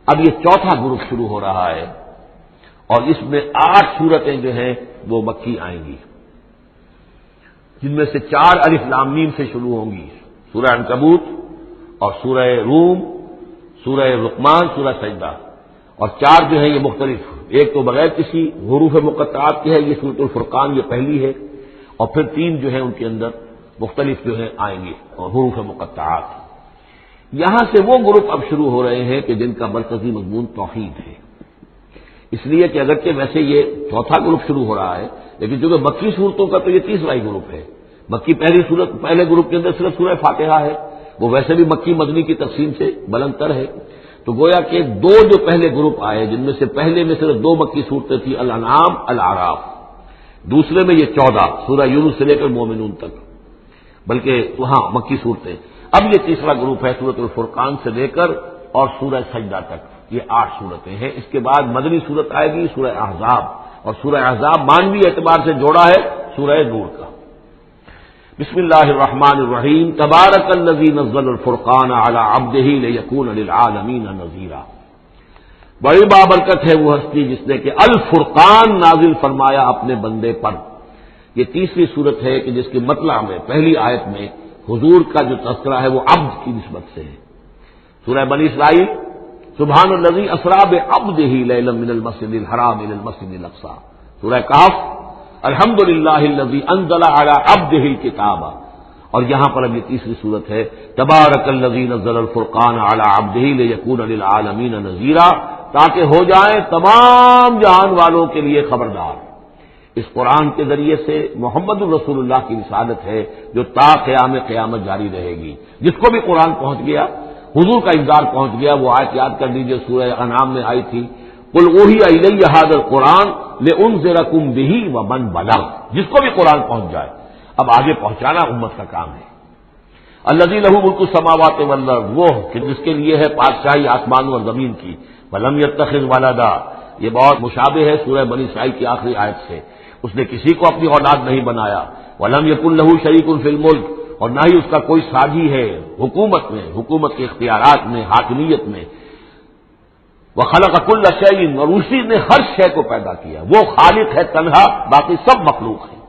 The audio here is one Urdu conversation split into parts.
اب یہ چوتھا گروپ شروع ہو رہا ہے، اور اس میں 8 سورتیں جو ہیں وہ مکی آئیں گی، جن میں سے 4 الف لام میم سے شروع ہوں گی، سورہ عنکبوت اور سورہ روم، سورہ لقمان، سورہ سجدہ، اور 4 جو ہیں یہ مختلف، ایک تو بغیر کسی حروف مقطعات کی ہے، یہ سورۃ الفرقان یہ پہلی ہے، اور پھر 3 جو ہیں ان کے اندر مختلف جو ہیں آئیں گے اور حروف مقطعات۔ یہاں سے وہ گروپ اب شروع ہو رہے ہیں کہ جن کا مرکزی مضمون توحید ہے، اس لیے کہ اگرچہ ویسے یہ چوتھا گروپ شروع ہو رہا ہے، لیکن چونکہ مکی صورتوں کا تو یہ تیسرا ہی گروپ ہے۔ مکی پہلے گروپ کے اندر صرف سورہ فاتحہ ہے، وہ ویسے بھی مکی مدنی کی تقسیم سے بلند تر ہے، تو گویا کہ 2 جو پہلے گروپ آئے، جن میں سے پہلے میں صرف 2 مکی صورتیں تھیں، الانعام، الاعراف، دوسرے میں یہ 14 سورہ یونس سے لے کر مومنون تک، بلکہ وہاں مکی صورتیں۔ اب یہ تیسرا گروپ ہے سورۃ الفرقان سے لے کر اور سورہ سجدہ تک، یہ 8 صورتیں ہیں۔ اس کے بعد مدنی صورت آئے گی سورہ احزاب، اور سورہ احزاب مانوی اعتبار سے جوڑا ہے سورہ نور کا۔ بسم اللہ الرحمن الرحیم، تبارک الذی نزل الفرقان علی عبدہ لیکون للعالمین نذیرا۔ بڑی بابرکت ہے وہ ہستی جس نے کہ الفرقان نازل فرمایا اپنے بندے پر۔ یہ تیسری صورت ہے کہ جس کے مطلع میں پہلی آیت میں حضور کا جو تذکرہ ہے وہ عبد کی نسبت سے ہے۔ سورہ بنی اسرائیل، سبحان الذی اسری بعبدہ لیلا من المسجد الحرام الی المسجد الاقصی۔ سورہ کہف، الحمدللہ الذی انزل علی عبدہ الکتاب، اور یہاں پر اب یہ تیسری صورت ہے تبارک الذی نزل الفرقان علی عبدہ لیکون للعالمین نذیرا، تاکہ ہو جائیں تمام جہان والوں کے لیے خبردار۔ اس قرآن کے ذریعے سے محمد الرسول اللہ کی رسالت ہے جو تا قیام قیامت جاری رہے گی۔ جس کو بھی قرآن پہنچ گیا، حضور کا انذار پہنچ گیا، وہ آیت یاد کر لیجیے سورہ انعام میں آئی تھی، قل اوحی الی ھذا القرآن لانذرکم بہ ومن بلغ، جس کو بھی قرآن پہنچ جائے۔ اب آگے پہنچانا امت کا کام ہے۔ الذی لہ ملک السماوات والارض، وہ کہ جس کے لیے ہے بادشاہی آسمانوں اور زمین کی، ولم یتخذ ولدا، یہ بہت مشابہ ہے سورہ بنی اسرائیل کی آخری آیت سے، اس نے کسی کو اپنی اولاد نہیں بنایا، ولم یکن لہ شریک فی الملک، اور نہ ہی اس کا کوئی ساجی ہے حکومت میں، حکومت کے اختیارات میں، حاکمیت میں، وخلق کل شیء، اور اسی نے ہر شے کو پیدا کیا، وہ خالق ہے تنہا، باقی سب مخلوق ہیں،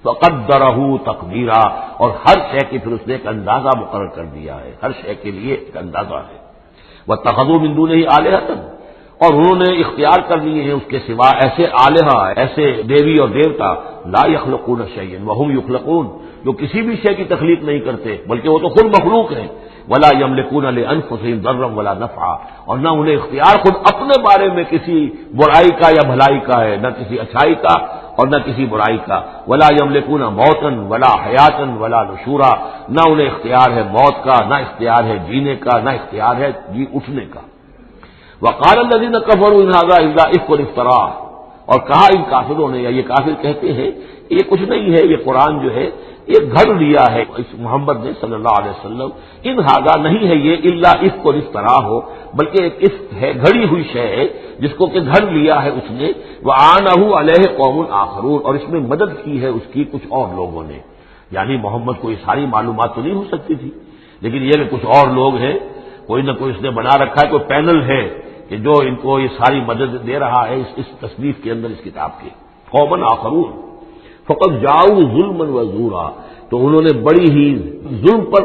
فقدرہ تقدیرا، اور ہر شے کی پھر اس نے ایک اندازہ مقرر کر دیا ہے، ہر شے کے لیے ایک اندازہ ہے۔ واتخذوا من دونہ آلہۃ، اور انہوں نے اختیار کر لیے ہیں اس کے سوا ایسے آلہہ، ایسے دیوی اور دیوتا، لا یخلقون شیئا وہم یخلقون، جو کسی بھی شے کی تخلیق نہیں کرتے بلکہ وہ تو خود مخلوق ہیں، ولا یملکون لانفسہم ضرا ولا نفعا، اور نہ انہیں اختیار خود اپنے بارے میں کسی برائی کا یا بھلائی کا ہے، نہ کسی اچھائی کا اور نہ کسی برائی کا، ولا یملکون موتا ولا حیاتا ولا نشورا، نہ انہیں اختیار ہے موت کا، نہ اختیار ہے جینے کا، نہ اختیار ہے جی اٹھنے کا۔ وقال الذين كفروا ان هذا الا افك افتراء، اور کہا ان کافروں نے، یا یہ کافر کہتے ہیں یہ کچھ نہیں ہے، یہ قرآن جو ہے یہ گھڑ لیا ہے اس محمد نے صلی اللہ علیہ وسلم، ان هذا نہیں ہے یہ الا افك افتراء ہو، بلکہ ایک افک ہے، گھڑی ہوئی شے ہے جس کو کہ گھڑ لیا ہے اس نے، وعانه عليه قوم آخرون، اور اس میں مدد کی ہے اس کی کچھ اور لوگوں نے، یعنی محمد کو یہ ساری معلومات تو نہیں ہو سکتی تھی، لیکن یہ کہ کچھ اور لوگ ہیں، کوئی نہ کوئی اس نے بنا رکھا ہے، کوئی پینل ہے کہ جو ان کو یہ ساری مدد دے رہا ہے اس تصنیف کے اندر، اس کتاب کے۔ قومن آخرون فقط جاؤ ظلم و زورا، تو انہوں نے بڑی ہی ظلم پر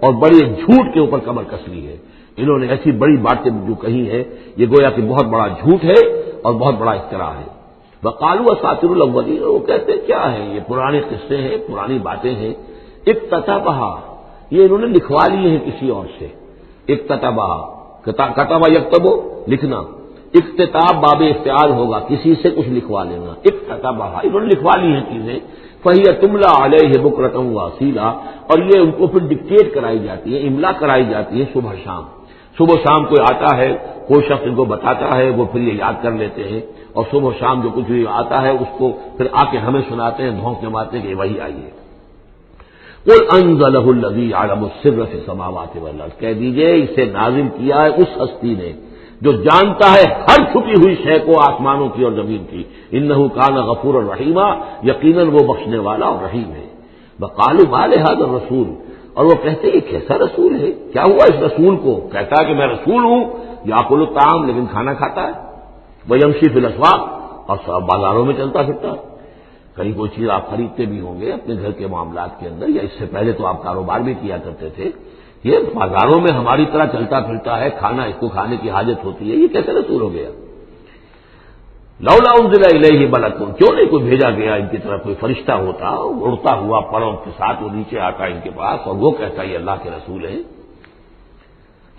اور بڑے جھوٹ کے اوپر کمر کس لی ہے، انہوں نے ایسی بڑی باتیں جو کہی ہیں، یہ گویا کہ بہت بڑا جھوٹ ہے اور بہت بڑا افتراء ہے۔ وقالوا اساطیر الاولین، وہ کہتے ہیں کیا ہے یہ پرانے قصے ہیں، پرانی باتیں ہیں، اکتتبھا، یہ انہوں نے لکھوا لیے ہیں کسی اور سے، اکتتبھا، کتب یکتب لکھنا، اکتتاب باب افتعال ہوگا، کسی سے کچھ لکھوا لینا، اکتتبھا، انہوں نے لکھوا لی ہیں چیزیں، فہی تملا علیہ بکرۃ واصیلا، اور یہ ان کو پھر ڈکٹیٹ کرائی جاتی ہے، املا کرائی جاتی ہے صبح شام، صبح شام کوئی آتا ہے، کوئی شخص ان کو بتاتا ہے، وہ پھر یہ یاد کر لیتے ہیں، اور صبح شام جو کچھ بھی آتا ہے اس کو پھر آ کے ہمیں سناتے ہیں، دھونک جماتے ہیں کہ وہی آئیے۔ قل انزلہ الذی یعلم السر فی السماوات والارض، کہہ دیجئے اسے نازل کیا ہے اس ہستی نے جو جانتا ہے ہر چھپی ہوئی شے کو آسمانوں کی اور زمین کی، انہ کان غفورا رحیما، یقیناً وہ بخشنے والا اور رحیم ہے۔ وقالوا ما لهذا الرسول، اور وہ کہتے ہیں یہ کیسا رسول ہے، کیا ہوا اس رسول کو، کہتا ہے کہ میں رسول ہوں یاکل الطعام لیکن کھانا کھاتا ہے، ویمشی فی الاسواق اور سب بازاروں میں چلتا پھرتا ہے. کہیں کوئی چیز آپ خریدتے بھی ہوں گے اپنے گھر کے معاملات کے اندر، یا اس سے پہلے تو آپ کاروبار بھی کیا کرتے تھے، یہ بازاروں میں ہماری طرح چلتا پھرتا ہے، کھانا اس کو کھانے کی حاجت ہوتی ہے، یہ کیسے رسول ہو گیا؟ لولا انزل الیہ ملک، کیوں نہیں کوئی بھیجا گیا ان کی طرف کوئی فرشتہ ہوتا، اڑتا ہوا پروں کے ساتھ وہ نیچے آتا ان کے پاس اور وہ کہتا یہ اللہ کے رسول ہے.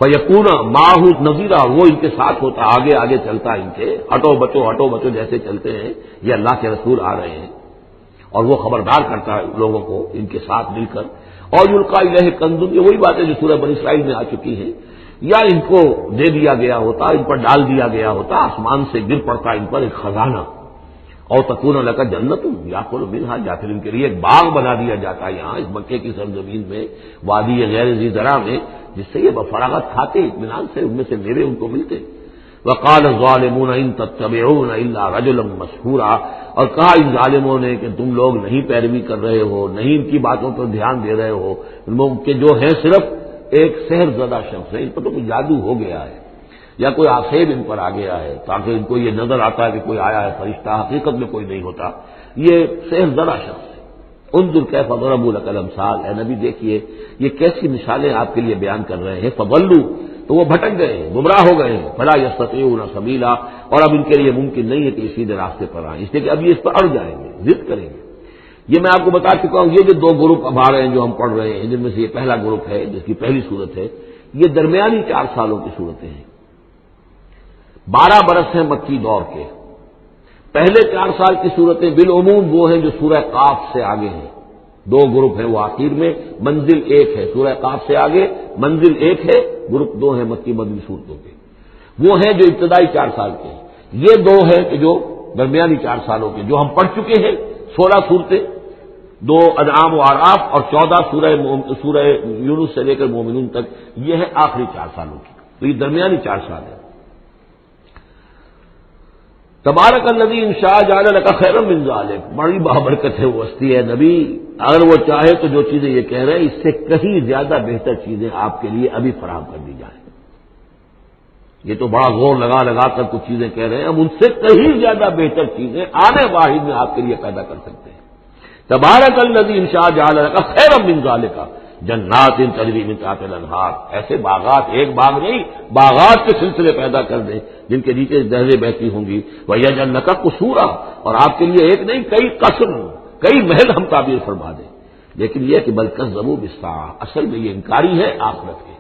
فیکون معہ نذیرا، وہ ان کے ساتھ ہوتا، آگے آگے چلتا ان کے، ہٹو بچو جیسے چلتے ہیں یہ اللہ کے رسول آ رہے ہیں، اور وہ خبردار کرتا ہے لوگوں کو ان کے ساتھ مل کر. اور یلقی الیہ کنز، یہ وہی باتیں جو سورہ بنی اسرائیل میں آ چکی ہیں، یا ان کو دے دیا گیا ہوتا، ان پر ڈال دیا گیا ہوتا، آسمان سے گر پڑتا ان پر ایک خزانہ، اور تکون لک جنت یاکل منھا، یا پھر ان کے لیے ایک باغ بنا دیا جاتا ہے یہاں اس مکے کی سرزمین میں، وادی غیر ذی زرع میں، جس سے یہ بفراغت کھاتے اطمینان سے، ان میں سے میوے ان کو ملتے. وقال الظالمون ان تتبعون الا رجلا مسحورا، اور کہا ان ظالموں نے کہ تم لوگ نہیں پیروی کر رہے ہو، نہیں ان کی باتوں پر دھیان دے رہے ہو، ان کے جو ہیں صرف ایک سحر زدہ شخص ہے، ان پر تو کوئی جادو ہو گیا ہے یا کوئی آسیب ان پر آ گیا ہے، تاکہ ان کو یہ نظر آتا ہے کہ کوئی آیا ہے فرشتہ، حقیقت میں کوئی نہیں ہوتا، یہ سحر زدہ شخص ہے. انظر کیف ضربوا لک الامثال، اے نبی دیکھیے یہ کیسی مثالیں آپ کے لیے بیان کر رہے ہیں. فضلوا، تو وہ بھٹک گئے ہیں، گمراہ ہو گئے ہیں. فلا یستطیعون سبیلا، اور اب ان کے لیے ممکن نہیں ہے کہ یہ سیدھے راستے پر آئیں، اس لیے کہ اب یہ اس پر اڑ جائیں گے، ضد کریں گے. یہ میں آپ کو بتا چکا ہوں، یہ جو دو گروپ اب آ رہے ہیں جو ہم پڑھ رہے ہیں، جن میں سے یہ پہلا گروپ ہے جس کی پہلی صورت ہے، یہ درمیانی 4 سالوں کی صورتیں ہیں. 12 برس ہیں مکی دور کے. پہلے 4 سال کی صورتیں بالعموم وہ ہیں جو سورہ قاف سے آگے ہیں. 2 گروپ ہیں وہ آخر میں، منزل 1 ہے سورہ قاف سے آگے، منزل 1 ہے، گروپ 2 ہیں مکی مدنی صورتوں کے، وہ ہیں جو ابتدائی 4 سال کے ہیں. یہ 2 ہیں کہ جو درمیانی 4 سالوں کے، جو ہم پڑھ چکے ہیں 16 صورتیں، 2 انعام و اعراف اور 14 سورہ یونس سے لے کر مومنون تک، یہ ہے آخری 4 سالوں کی. تو یہ درمیانی 4 سال ہے. تبارک الذی ان شاء جعل لک خیرا من ذلک، بڑی بابرکت ہے وہ ہستی ہے نبی، اگر وہ چاہے تو جو چیزیں یہ کہہ رہے ہیں اس سے کہیں زیادہ بہتر چیزیں آپ کے لیے ابھی فراہم کر دی جائیں. یہ تو بڑا زور لگا کر کچھ چیزیں کہہ رہے ہیں، ہم ان سے کہیں زیادہ بہتر چیزیں آنے واحد میں آپ کے لیے پیدا کر سکتے ہیں. تبارک الذی ان شاء جعل لک خیرا من ذلک جنات تجری من تحتها الانہار، ایسے باغات، ایک باغ نہیں باغات کے سلسلے پیدا کر دیں جن کے نیچے نہریں بہتی ہوں گی. ویجعل لک قصورا، اور آپ کے لیے ایک نہیں کئی قصر، کئی محل ہم تعبیر فرما دیں. لیکن یہ کہ بل کذبوا بالساعۃ، اصل میں یہ انکاری ہے آخرت کے،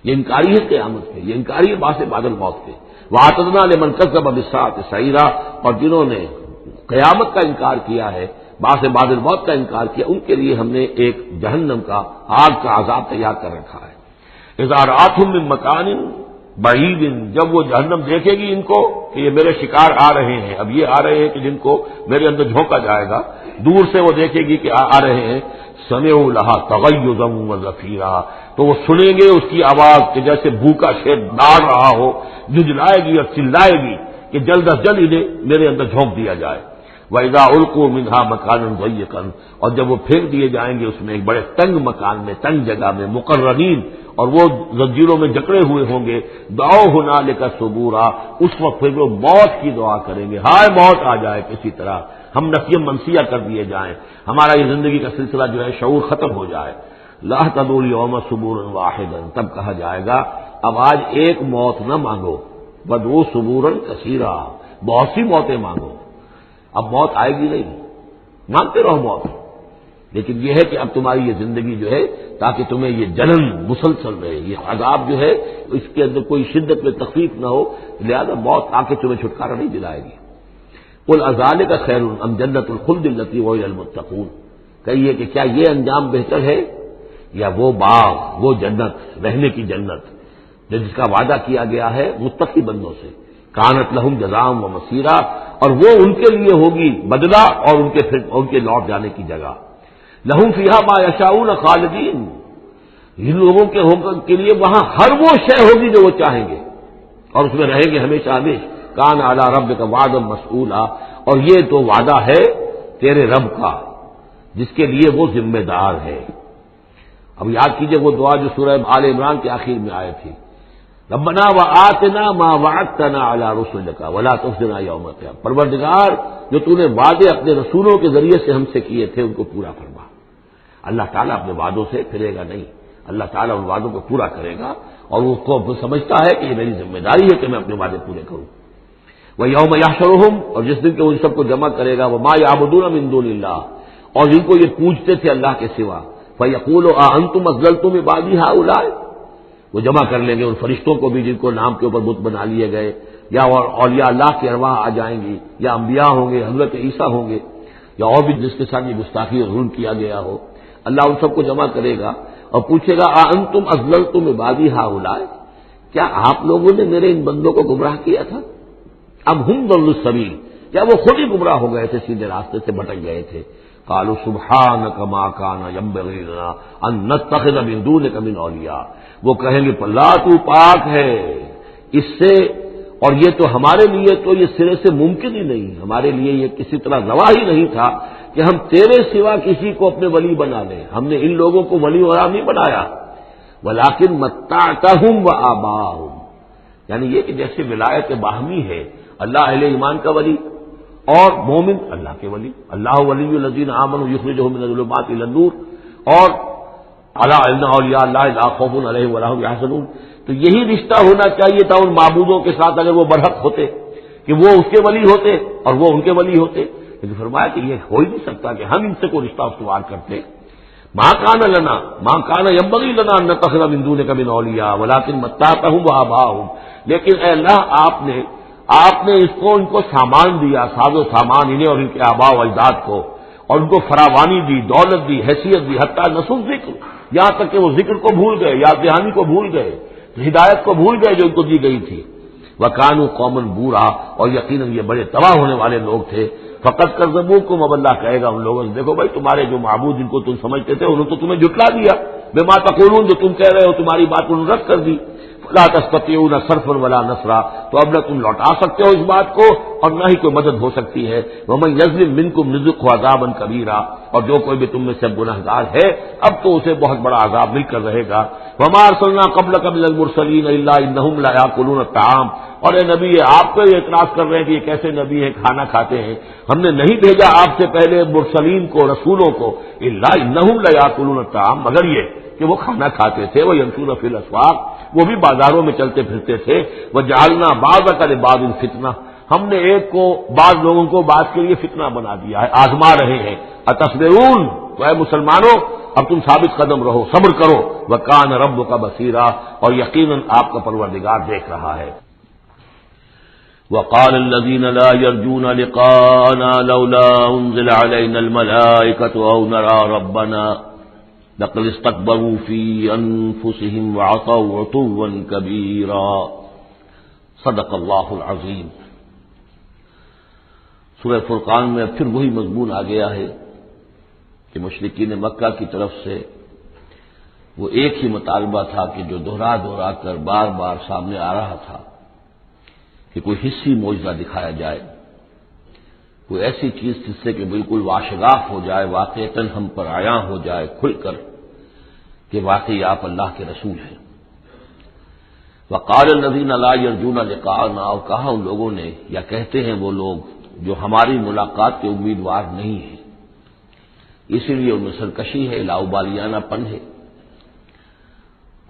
یہ انکاری ہے قیامت کے، یہ انکاری ہے بعث بعد الموت کے. واعتدنا لمن کذب بالساعۃ سعیرا، اور جنہوں نے قیامت کا انکار کیا ہے، بعث بعد الموت کا انکار کیا، ان کے لیے ہم نے ایک جہنم کا، آگ کا عذاب تیار کر رکھا ہے. اذا رأتهم من مکان بعید، جب وہ جہنم دیکھے گی ان کو کہ یہ میرے شکار آ رہے ہیں، اب یہ آ رہے ہیں کہ جن کو میرے اندر جھونکا جائے گا، دور سے وہ دیکھے گی کہ آ رہے ہیں، سمعوا لها تغیظا وزفیرا، تو وہ سنیں گے اس کی آواز کہ جیسے بھوکا شیر ڈال رہا ہو، جھجلائے گی اور چلائے گی کہ جلد از جلد انہیں میرے اندر جھونک دیا جائے. وَإِذَا أُلْقُوا مِنْهَا مَكَانًا ضَيِّقًا، اور جب وہ پھینک دیے جائیں گے اس میں ایک بڑے تنگ مکان میں، تنگ جگہ میں، مقرنین، اور وہ زنجیروں میں جکڑے ہوئے ہوں گے. دعوا هُنَالِكَ ثُبُورًا، اس وقت پھر وہ موت کی دعا کریں گے، ہائے موت آ جائے کسی طرح، ہم نفی منسیہ کر دیے جائیں، ہمارا یہ زندگی کا سلسلہ جو ہے شعور ختم ہو جائے. لا تدعوا اليوم ثبورا واحدا، تب کہا جائے گا اب آج ایک موت نہ مانگو، بدعوا ثبورا کثیرا، بہت سی موتیں مانگو. اب موت آئے گی نہیں، مانگتے رہو موت، لیکن یہ ہے کہ اب تمہاری یہ زندگی جو ہے تاکہ تمہیں یہ جلن مسلسل رہے، یہ عذاب جو ہے اس کے اندر کوئی شدت میں تخفیف نہ ہو، لہذا موت آ کے تمہیں چھٹکارا نہیں دلائے گی. قل اذالک خیر ام جنت الخلد التی وعد المتقون، کہیے کہ کیا یہ انجام بہتر ہے یا وہ باغ، وہ جنت، رہنے کی جنت جس کا وعدہ کیا گیا ہے متقی بندوں سے. کانت لہم جزاء و مسیرا، اور وہ ان کے لیے ہوگی بدلہ اور ان کے لوٹ جانے کی جگہ. لہم فیہا ما یشاؤون خالدین، ان لوگوں کے لیے وہاں ہر وہ شے ہوگی جو وہ چاہیں گے اور اس میں رہیں گے ہمیشہ ہمیشہ. کان علی ربک وعدا مسئولا، اور یہ تو وعدہ ہے تیرے رب کا جس کے لیے وہ ذمہ دار ہے. اب یاد کیجئے وہ دعا جو سورہ آل عمران کے آخر میں آئی تھی، ربنا وآتنا ما وعدتنا علی رسلک ولا تخزنا یوم القیامہ، پروردگار جو تو نے وعدے اپنے رسولوں کے ذریعے سے ہم سے کیے تھے ان کو پورا فرما۔ اللہ تعالیٰ اپنے وعدوں سے پھرے گا نہیں، اللہ تعالیٰ ان وعدوں کو پورا کرے گا، اور اس کو سمجھتا ہے کہ یہ میری ذمہ داری ہے کہ میں اپنے وعدے پورے کروں۔ وَيَوْمَ يَحْشُرُهُمْ، اور جس دن کہ وہ ان سب کو جمع کرے گا، وَمَا يَعْبُدُونَ مِن دُونِ اللَّهِ، اور جن کو یہ پوجتے تھے اللہ کے سوا، فَيَقُولُ أَأَنتُمْ أَضْلَلْتُمْ عِبَادِي هَؤُلَاءِ، وہ جمع کر لیں گے ان فرشتوں کو بھی جن کو نام کے اوپر بت بنا لیے گئے، یا اولیاء اللہ کی ارواح آ جائیں گی، یا انبیاء ہوں گے، حضرت عیسیٰ ہوں گے، یا اور بھی جس کے ساتھ یہ گستاخی اور ظلم کیا گیا ہو، اللہ ان سب کو جمع کرے گا اور پوچھے گا أَأَنتُمْ أَضْلَلْتُمْ عِبَادِي هَؤُلَاءِ، کیا آپ لوگوں نے میرے ان بندوں کو گمراہ کیا تھا؟ اب ہم ضلوا السبیل، کیا وہ خود ہی گمراہ ہو گئے تھے، سیدھے راستے سے بھٹک گئے تھے؟ قالوا سبحانک ما کان ینبغی لنا ان نتخذ من دونک من اولیاء، وہ کہیں گے اللہ تو پاک ہے اس سے، اور یہ تو ہمارے لیے تو یہ سرے سے ممکن ہی نہیں، ہمارے لیے یہ کسی طرح روا ہی نہیں تھا کہ ہم تیرے سوا کسی کو اپنے ولی بنا لیں، ہم نے ان لوگوں کو ولی وغیرہ نہیں بنایا، ولکن متعتہم وآباءہم، یعنی یہ کہ جیسے ولایت باہمی ہے، اللہ اہل ایمان کا ولی اور مومن اللہ کے ولی، اللہ ولی الذین آمنوا یخرجہم من الظلمات الی النور، اور الا ان اولیاء اللہ لا خوف علیہم ولا هم یحزنون، تو یہی رشتہ ہونا چاہیے تھا ان معبودوں کے ساتھ اگر وہ برحق ہوتے، کہ وہ اس کے ولی ہوتے اور وہ ان کے ولی ہوتے، لیکن فرمایا کہ یہ ہو ہی نہیں سکتا کہ ہم ان سے کوئی رشتہ استوار کرتے۔ ما کان لنا ما کان ینبغی لنا ان نتخذ من دونک من اولیاء ولکن متعتہم وآباءہم، لیکن اے اللہ آپ نے اس کو ان کو سامان دیا، ساز و سامان انہیں اور ان کے آباء و اجداد کو، اور ان کو فراوانی دی، دولت دی، حیثیت دی، حتیٰ نسوا ذکر، یہاں تک کہ وہ ذکر کو بھول گئے، یاد دہانی کو بھول گئے، ہدایت کو بھول گئے جو ان کو دی گئی تھی۔ وَكَانُوا قَوْمًا بُورًا، اور یقیناً یہ بڑے تباہ ہونے والے لوگ تھے۔ فَقَدْ كَذَّبُوكُمْ، اب اللہ کہے گا ان لوگوں سے دیکھو بھائی تمہارے جو معبود جن کو تم سمجھتے تھے انہوں نے تو تمہیں جھٹلا دیا، بِمَا تَقُولُونَ، جو تم کہہ رہے ہو تمہاری بات انہوں نے رد کر دی۔ فَلَا تَسْتَطِيعُونَ صَرْفًا وَلَا نَصْرًا، تو اب نہ تم لوٹا سکتے ہو اس بات کو اور نہ ہی کوئی مدد ہو سکتی ہے۔ وَمَن يَظْلِم مِّنكُمْ نُذِقْهُ عَذَابًا كَبِيرًا، اور جو کوئی بھی تم میں سے گنہگار ہے اب تو اسے بہت بڑا عذاب مل کر رہے گا۔ وَمَا أَرْسَلْنَا قَبْلَكَ مِنَ الْمُرْسَلِينَ إِلَّا إِنَّهُمْ لَيَأْكُلُونَ الطَّعَامَ، اور اے نبی آپ کو یہ اعتراض کر رہے ہیں کہ یہ کیسے نبی ہیں کھانا کھاتے ہیں، ہم نے نہیں بھیجا آپ سے پہلے مرسلین کو، رسولوں کو، إِلَّا إِنَّهُمْ لَيَأْكُلُونَ الطَّعَامَ، مگر یہ کہ وہ کھانا کھاتے تھے، وہ يَمْشُونَ فِي الْأَسْوَاقِ، وہ بھی بازاروں میں چلتے پھرتے تھے۔ وَجَعَلْنَا بَعْضَكَ لِبَعْضٍ فِتْنَةً، ہم نے ایک کو بعض لوگوں کو بعض کے لیے فتنہ بنا دیا ہے، آزما رہے ہیں۔ اتصبرون، تو اے مسلمانوں اب تم ثابت قدم رہو، صبر کرو۔ وَكَانَ رَبُّكَ بَصِيرًا، اور یقیناً آپ کا پروردگار دیکھ رہا ہے۔ وَقَالَ الَّذِينَ لَا يَرْجُونَ لِقَاءَنَا لَوْلَا أُنزِلَ عَلَيْنَا الْمَلَائِكَةُ أَوْ نَرَىٰ رَبَّنَا لَقَدِ اسْتَكْبَرُوا فِي أَنفُسِهِمْ وَعَتَوْا عُتُوًّا كَبِيرًا۔ صدق اللہ العظیم۔ سورہ فرقان میں اب پھر وہی مضمون آ گیا ہے کہ مشرکین مکہ کی طرف سے وہ ایک ہی مطالبہ تھا کہ جو دہرا کر بار بار سامنے آ رہا تھا کہ کوئی حصی معجزہ دکھایا جائے، کوئی ایسی چیز جس سے کہ بالکل واشگاف ہو جائے، واقعتاً ہم پر عیاں ہو جائے کھل کر کہ واقعی آپ اللہ کے رسول ہیں۔ وقال الذین لا یرجون لقاءنا، اور کہا ان لوگوں نے، یا کہتے ہیں وہ لوگ جو ہماری ملاقات کے امیدوار نہیں ہیں، اسی لیے ان میں سرکشی ہے، لاؤبالیانہ پن ہے۔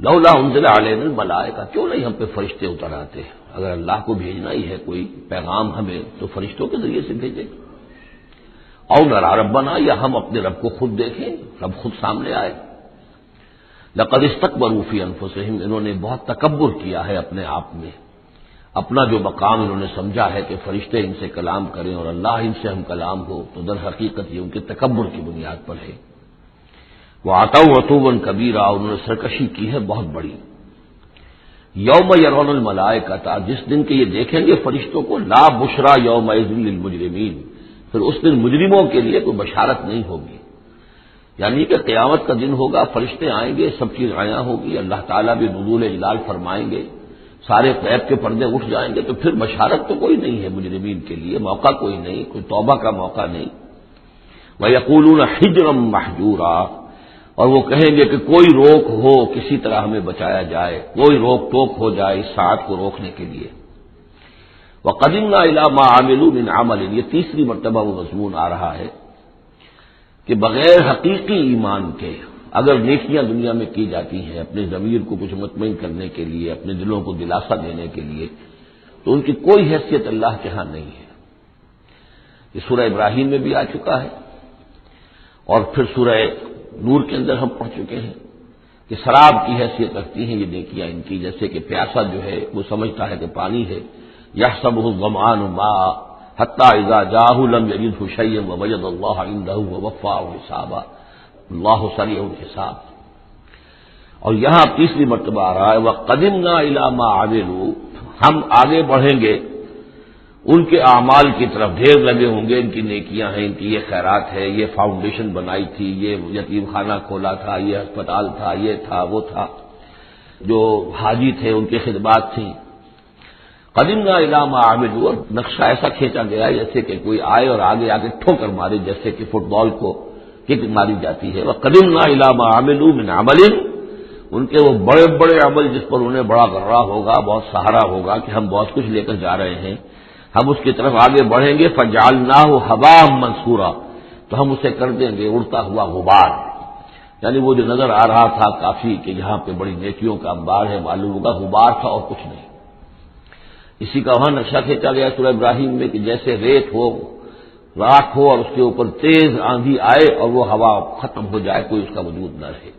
لولا انزل علینا الملائکہ، کیوں نہیں ہم پہ فرشتے اتر آتے؟ اگر اللہ کو بھیجنا ہی ہے کوئی پیغام ہمیں تو فرشتوں کے ذریعے سے بھیجے۔ او نرا ربنا، یا ہم اپنے رب کو خود دیکھیں، رب خود سامنے آئے۔ لقد استکبروا فی انفسہم، انہوں نے بہت تکبر کیا ہے اپنے آپ میں، اپنا جو مقام انہوں نے سمجھا ہے کہ فرشتے ان سے کلام کریں اور اللہ ان سے ہم کلام ہو، تو در حقیقت یہ ان کے تکبر کی بنیاد پر ہے۔ وَعَتَوْا عُتُوًّا كَبِيرًا، انہوں نے سرکشی کی ہے بہت بڑی۔ یوم یرون الملائکۃ، جس دن کے یہ دیکھیں گے فرشتوں کو، لا بشرا یومئذ للمجرمین، پھر اس دن مجرموں کے لیے کوئی بشارت نہیں ہوگی، یعنی کہ قیامت کا دن ہوگا، فرشتے آئیں گے، سب چیز عیاں ہوگی، اللہ تعالیٰ بھی نزول جلال فرمائیں گے، سارے غیب کے پردے اٹھ جائیں گے، تو پھر بشارت تو کوئی نہیں ہے مجرمین کے لیے، موقع کوئی نہیں، کوئی توبہ کا موقع نہیں۔ وَيَقُولُونَ حِجْرًا مَحْجُورًا، اور وہ کہیں گے کہ کوئی روک ہو، کسی طرح ہمیں بچایا جائے، کوئی روک ٹوک ہو جائے اس ساعت کو روکنے کے لیے۔ وَقَدِمْنَا إِلَىٰ مَا عَمِلُوا مِنْ عَمَلٍ، یہ تیسری مرتبہ وہ مضمون آ رہا ہے کہ بغیر حقیقی ایمان کے اگر نیکیاں دنیا میں کی جاتی ہیں اپنے ضمیر کو کچھ مطمئن کرنے کے لیے، اپنے دلوں کو دلاسا دینے کے لیے، تو ان کی کوئی حیثیت اللہ کے ہاں نہیں ہے۔ یہ سورہ ابراہیم میں بھی آ چکا ہے، اور پھر سورہ نور کے اندر ہم پڑھ چکے ہیں کہ شراب کی حیثیت رکھتی ہیں یہ نیکیاں ان کی، جیسے کہ پیاسا جو ہے وہ سمجھتا ہے کہ پانی ہے، یحسبہ الظمآن ماء حتی اذا جاءہ لم یجدہ شیئا ووجد اللہ عندہ ووفاہ حسابا اللہ سریع الحساب۔ اور یہاں تیسری مرتبہ آ رہا ہے وَقَدِمْنَا إِلَىٰ مَا عَمِلُوا، ہم آگے بڑھیں گے ان کے اعمال کی طرف، ڈھیر لگے ہوں گے ان کی نیکیاں ہیں، ان کی یہ خیرات ہے، یہ فاؤنڈیشن بنائی تھی، یہ یتیم خانہ کھولا تھا، یہ ہسپتال تھا، یہ تھا وہ تھا، جو حاجی تھے ان کی خدمات تھیں۔ قدمنا الی ما عملوا، نقشہ ایسا کھینچا گیا ہے جیسے کہ کوئی آئے اور آگے آگے ٹھوکر مارے، جیسے کہ فٹ بال کو کک ماری جاتی ہے۔ وقدمنا الی ما عملوا من عمل، ان کے وہ بڑے بڑے عمل جس پر انہیں بڑا غرہ ہوگا، بہت سہارا ہوگا کہ ہم بہت کچھ لے کر جا رہے ہیں، ہم اس کی طرف آگے بڑھیں گے۔ فجعلناہ ھباء منثورا، تو ہم اسے کر دیں گے اڑتا ہوا غبار، یعنی وہ جو نظر آ رہا تھا کافی کہ یہاں پہ بڑی نیکیوں کا انبار ہے، معلوم ہوگا غبار تھا اور کچھ نہیں۔ اسی کا وہاں نقشہ کھینچا گیا سورہ ابراہیم میں کہ جیسے ریت ہو، راکھ ہو، اور اس کے اوپر تیز آندھی آئے اور وہ ہوا ختم ہو جائے، کوئی اس کا وجود نہ رہے۔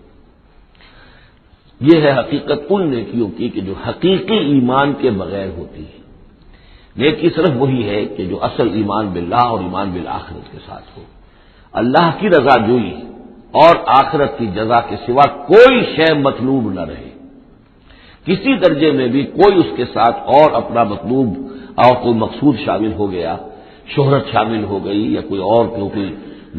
یہ ہے حقیقت ان نیکیوں کی کہ جو حقیقی ایمان کے بغیر ہوتی ہے۔ نیکی صرف وہی ہے کہ جو اصل ایمان باللہ اور ایمان بالآخرت کے ساتھ ہو، اللہ کی رضا جوئی اور آخرت کی جزا کے سوا کوئی شے مطلوب نہ رہے، کسی درجے میں بھی کوئی اس کے ساتھ اور اپنا مطلوب اور کوئی مقصود شامل ہو گیا، شہرت شامل ہو گئی، یا کوئی اور کیونکہ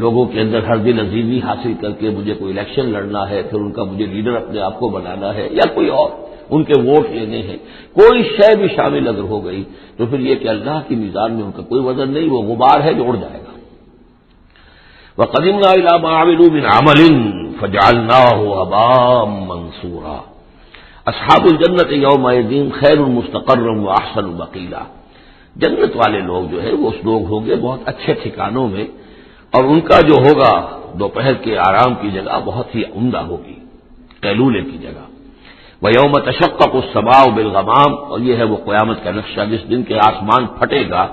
لوگوں کے اندر ہر دل عزیزی حاصل کر کے مجھے کوئی الیکشن لڑنا ہے، پھر ان کا مجھے لیڈر اپنے آپ کو بنانا ہے، یا کوئی اور ان کے ووٹ لینے ہیں، کوئی شے بھی شامل اگر ہو گئی تو پھر یہ کہ اللہ کی میزان میں ان کا کوئی وزن نہیں، وہ غبار ہے جو اڑ جائے گا۔ وَقَدِمْنَا إِلَىٰ مَا عَمِلُوا مِنْ عَمَلٍ فَجَعَلْنَاهُ هَبَاءً مَّنثُورًا۔ اصحاب الجنت یومئذ خیر مستقرا واحسن مقیلا، جنت والے لوگ جو ہے وہ اس لوگ ہوں گے بہت اچھے ٹھکانوں میں، اور ان کا جو ہوگا دوپہر کے آرام کی جگہ بہت ہی عمدہ ہوگی، قیلولے کی جگہ۔ وَيَوْمَ تَشَقَّقُ السَّمَاءُ بِالْغَمَامِ، اور یہ ہے وہ قیامت کا نقشہ جس دن کے آسمان پھٹے گا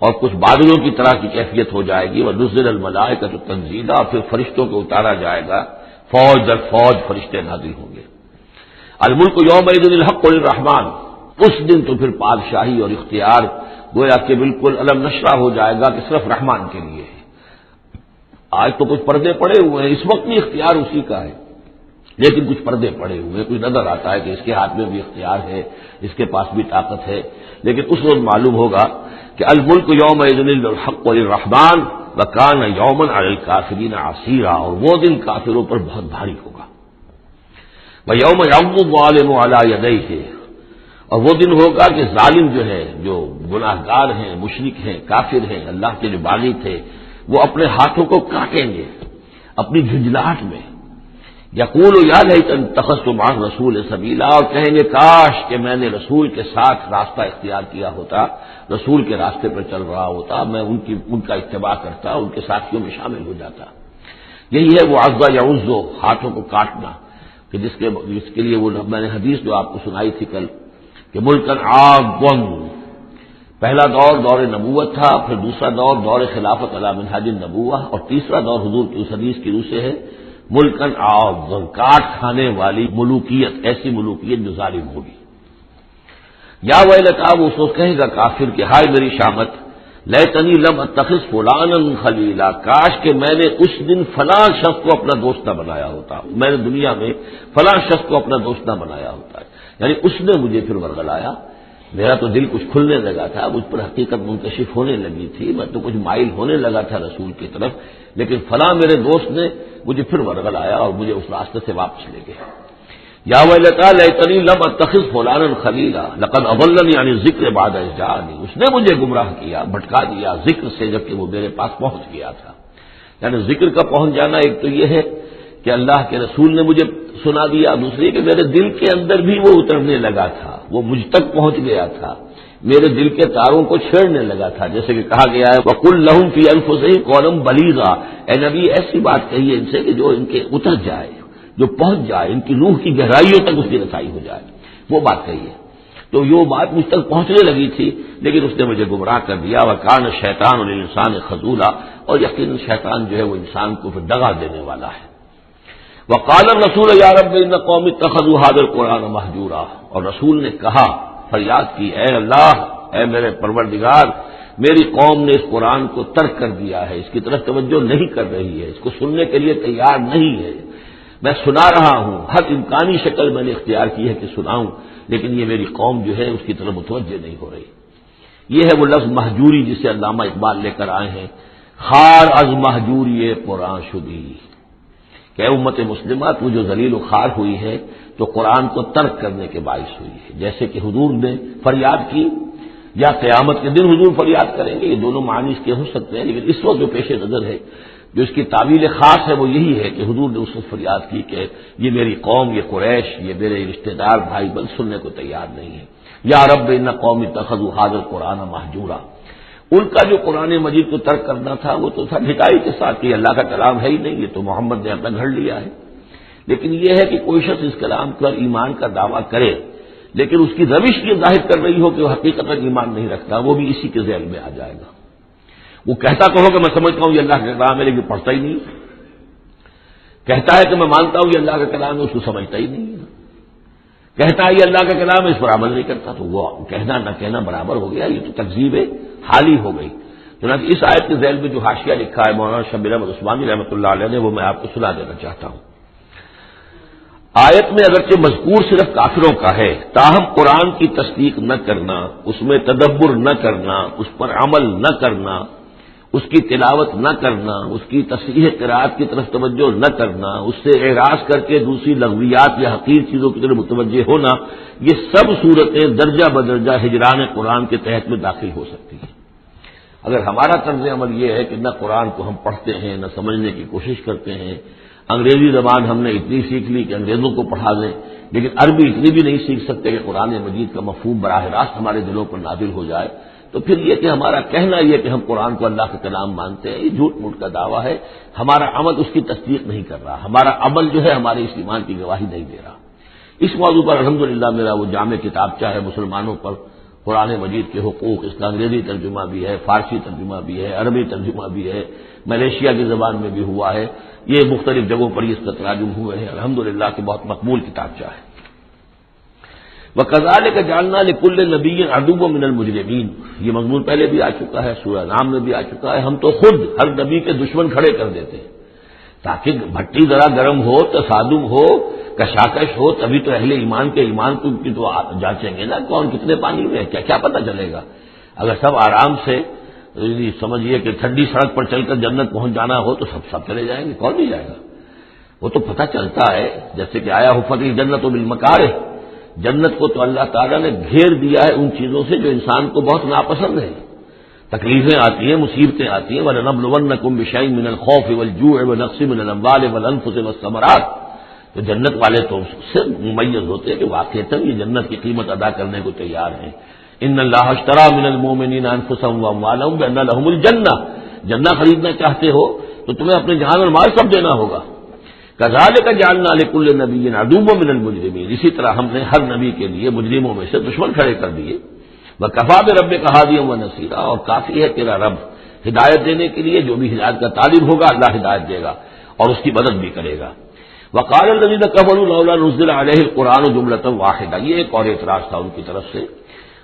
اور کچھ بادلوں کی طرح کی کیفیت ہو جائے گی۔ وَنُزِّلَ الْمَلَائِکَةُ تَنزِیلًا، پھر فرشتوں کو اتارا جائے گا، فوج در فوج فرشتے نازل ہوں گے۔ الملک یومئذ الحق للرحمن، اس دن تو پھر بادشاہی اور اختیار گویا کہ بالکل علم نشرہ ہو جائے گا کہ صرف رحمان کے لیے ہے۔ آج تو کچھ پردے پڑے ہوئے ہیں، اس وقت بھی اختیار اسی کا ہے، لیکن کچھ پردے پڑے ہوئے ہیں، کچھ نظر آتا ہے کہ اس کے ہاتھ میں بھی اختیار ہے، اس کے پاس بھی طاقت ہے، لیکن اس وقت معلوم ہوگا کہ الملک یومئذ الحق للرحمن وکان یوما علی الکافرین عسیرا، اور وہ دن کافروں پر بہت بھاری ہوگا۔ وَيَوْمَ يَعْضُ الظَّالِمُ عَلَىٰ يَدَيْهِ، اور وہ دن ہوگا کہ ظالم جو ہے، جو گناہ گار ہیں، مشرک ہیں، کافر ہیں، اللہ کے جو باغی تھے، وہ اپنے ہاتھوں کو کاٹیں گے اپنی جھنجھلاہٹ میں۔ یقول یا لیتنی اتخذت مع الرسول سبیلا، اور کہیں گے کاش کہ میں نے رسول کے ساتھ راستہ اختیار کیا ہوتا، رسول کے راستے پر چل رہا ہوتا، میں ان کا اتباع کرتا، ان کے ساتھیوں میں شامل ہو جاتا۔ یہی ہے وہ عض یعض، ہاتھوں کو کاٹنا، کہ جس کے لیے وہ میں نے حدیث جو آپ کو سنائی تھی کل کہ ملکن عاضن، پہلا دور دور نبوت تھا، پھر دوسرا دور دور خلافت علی منہاج النبوہ، اور تیسرا دور حضور کی اس حدیث کی روح سے ہے ملکن عاضن، کاٹ کھانے والی ملوکیت، ایسی ملوکیت جو ظالم ہوگی۔ یا ویلتا، وہ سوچ کہے گا کافر کہ ہائے میری شامت، لیتنی لم اتخذ فلانا خلیلا، کاش کہ میں نے اس دن فلاں شخص کو اپنا دوست نہ بنایا ہوتا، میں نے دنیا میں فلاں شخص کو اپنا دوست نہ بنایا ہوتا ہے، یعنی اس نے مجھے پھر ورغلایا، میرا تو دل کچھ کھلنے لگا تھا، مجھ پر حقیقت منکشف ہونے لگی تھی، میں تو کچھ مائل ہونے لگا تھا رسول کی طرف، لیکن فلاں میرے دوست نے مجھے پھر ورغلایا اور مجھے اس راستے سے واپس لے گئے۔ یا ویلتا لیتنی لم اتخذ فلانا خلیلا لقد اضلنی عن الذکر بعد اذ جاءنی، اس نے مجھے گمراہ کیا، بھٹکا دیا ذکر سے جبکہ وہ میرے پاس پہنچ گیا تھا۔ یعنی ذکر کا پہنچ جانا ایک تو یہ ہے کہ اللہ کے رسول نے مجھے سنا دیا، دوسری کہ میرے دل کے اندر بھی وہ اترنے لگا تھا، وہ مجھ تک پہنچ گیا تھا، میرے دل کے تاروں کو چھیڑنے لگا تھا، جیسے کہ کہا گیا ہے وَقُلْ لَهُمْ فِي أَنفُسِهِمْ قَوْلًا بَلِيغًا، اے نبی ایسی بات کہیے ان سے کہ جو ان کے اتر جائے، جو پہنچ جائے، ان کی روح کی گہرائیوں تک اس کی رسائی ہو جائے، وہ بات کہیے۔ تو یہ بات مجھ تک پہنچنے لگی تھی، لیکن اس نے مجھے گمراہ کر دیا۔ وَكَانَ الشَّيْطَانُ لِلْإِنسَانِ خَذُولًا، اور یقیناً شیطان جو ہے وہ انسان کو پھر دغا دینے والا ہے۔ وَقَالَ الرَّسُولُ يَا رَبِّ إِنَّ قَوْمِي اتَّخَذُوا هَٰذَا الْقُرْآنَ مَهْجُورًا، اور رسول نے کہا، فریاد کی، اے اللہ، اے میرے پروردگار، میری قوم نے اس قرآن کو ترک کر دیا ہے، اس کی طرف توجہ نہیں کر رہی ہے، اس کو سننے کے لیے تیار نہیں ہے۔ میں سنا رہا ہوں، ہر امکانی شکل میں نے اختیار کی ہے کہ سناؤں، لیکن یہ میری قوم جو ہے اس کی طرف متوجہ نہیں ہو رہی۔ یہ ہے وہ لفظ مہجوری جسے علامہ اقبال لے کر آئے ہیں، خار از مہجوری قرآن شدی، کہ امت مسلمہ تو جو ذلیل و خوار ہوئی ہے تو قرآن کو ترک کرنے کے باعث ہوئی ہے، جیسے کہ حضور نے فریاد کی، یا قیامت کے دن حضور فریاد کریں گے، یہ دونوں معنی اس کے ہو سکتے ہیں، لیکن اس وقت جو پیش نظر ہے، جو اس کی تعویل خاص ہے، وہ یہی ہے کہ حضور نے اس وقت فریاد کی کہ یہ میری قوم، یہ قریش، یہ میرے رشتہ دار بھائی بل سننے کو تیار نہیں ہے۔ یا رب ان قوم اتخذوا هذا القرآن مہجورا، ان کا جو قرآن مجید کو ترک کرنا تھا وہ تو تھا ڈھٹائی کے ساتھ کہ اللہ کا کلام ہے ہی نہیں، یہ تو محمد نے اپنا گھڑ لیا ہے۔ لیکن یہ ہے کہ کوئی شخص اس کلام پر ایمان کا دعویٰ کرے، لیکن اس کی روش یہ ظاہر کر رہی ہو کہ وہ حقیقت ایمان نہیں رکھتا، وہ بھی اسی کے ذیل میں آ جائے گا۔ وہ کہتا تو ہو کہ میں سمجھتا ہوں یہ اللہ کا کلام ہے، لیکن پڑھتا ہی نہیں، کہتا ہے کہ میں مانتا ہوں یہ اللہ کا کلام ہے، اس کو سمجھتا ہی نہیں، کہتا ہے یہ اللہ کا کلام ہے، اس پر عمل نہیں کرتا، تو وہ کہنا نہ کہنا برابر ہو گیا، یہ تو تکذیب حالی ہو گئی۔ چنانچہ اس آیت کے ذیل میں جو حاشیہ لکھا ہے مولانا شبیر احمد عثمانی رحمۃ اللہ علیہ نے، وہ میں آپ کو سنا دینا چاہتا ہوں۔ آیت میں اگرچہ مذکور صرف کافروں کا ہے، تاہم قرآن کی تصدیق نہ کرنا، اس میں تدبر نہ کرنا، اس پر عمل نہ کرنا، اس کی تلاوت نہ کرنا، اس کی تصحیح قرات کی طرف توجہ نہ کرنا، اس سے اعراض کر کے دوسری لغویات یا حقیر چیزوں کی طرف متوجہ ہونا، یہ سب صورتیں درجہ بدرجہ ہجران قرآن کے تحت میں داخل ہو سکتی ہیں۔ اگر ہمارا طرز عمل یہ ہے کہ نہ قرآن کو ہم پڑھتے ہیں، نہ سمجھنے کی کوشش کرتے ہیں، انگریزی زبان ہم نے اتنی سیکھ لی کہ انگریزوں کو پڑھا دیں، لیکن عربی اتنی بھی نہیں سیکھ سکتے کہ قرآن مجید کا مفہوم براہ راست ہمارے دلوں پر نازل ہو جائے، تو پھر یہ کہ ہمارا کہنا یہ کہ ہم قرآن کو اللہ کا کلام مانتے ہیں، یہ جھوٹ موٹ کا دعویٰ ہے، ہمارا عمل اس کی تصدیق نہیں کر رہا، ہمارا عمل جو ہے ہمارے اس ایمان کی گواہی نہیں دے رہا۔ اس موضوع پر الحمدللہ میرا وہ جامع کتابچہ ہے مسلمانوں پر قرآن مجید کے حقوق، اس کا انگریزی ترجمہ بھی ہے، فارسی ترجمہ بھی ہے، عربی ترجمہ بھی ہے، ملیشیا کی زبان میں بھی ہوا ہے، یہ مختلف جگہوں پر اس کا تراجم ہوئے ہیں، الحمدللہ کہ بہت مقبول کتابچہ ہے۔ وَكَذَلِكَ جَعَلْنَا لِكُلِّ نَبِيٍّ عَدُوًّا مِّنَ الْمُجْرِمِينَ، یہ مضمون پہلے بھی آ چکا ہے، سورہ نام میں بھی آ چکا ہے، ہم تو خود ہر نبی کے دشمن کھڑے کر دیتے ہیں تاکہ بھٹی ذرا گرم ہو، تصادم ہو، کشاکش ہو، تبھی تو اہل ایمان کے ایمان کی تو جانچیں گے نا، کون کتنے پانی میں ہے، کیا کیا پتہ چلے گا۔ اگر سب آرام سے سمجھیے کہ ٹھنڈی سڑک پر چل کر جنت پہنچ جانا ہو تو سب چلے جائیں گے، کون نہیں جائے گا۔ وہ تو پتہ چلتا ہے، جیسے کہ آیا حفت جنت و بالمکارہ، جنت کو تو اللہ تعالیٰ نے گھیر دیا ہے ان چیزوں سے جو انسان کو بہت ناپسند ہے، تکلیفیں آتی ہیں، مصیبتیں آتی ہیں، وَلَنَبْلُوَنَّكُمْ بِشَيْءٍ مِّنَ الْخَوْفِ وَالْجُوعِ وَنَقْصٍ مِّنَ الْأَمْوَالِ وَالْأَنفُسِ وَالثَّمَرَاتِ، تو جنت والے تو سے ممیز ہوتے ہیں کہ واقعتاً یہ جنت کی قیمت ادا کرنے کو تیار ہیں۔ ان اللہ اشترى من المؤمنین انفسهم واموالهم بان لهم الجنہ، جنہ خریدنا چاہتے ہو تو تمہیں اپنے جان اور مال سب دینا ہوگا۔ كذلك جعلنا لكل نبي عدوا من المجرمين، اسی طرح ہم نے ہر نبی کے لیے مجرموں میں سے دشمن کھڑے کر دیے۔ وكفى بربك هاديا ونصيرا، اور کافی ہے تیرا رب ہدایت دینے کے لیے، جو بھی ہدایت کا طالب ہوگا اللہ ہدایت دے گا اور اس کی مدد بھی کرے گا۔ وقال الذين كفروا لولا نزل عليه القرآن جملة واحدة، یہ ایک اور اعتراض تھا ان کی طرف سے،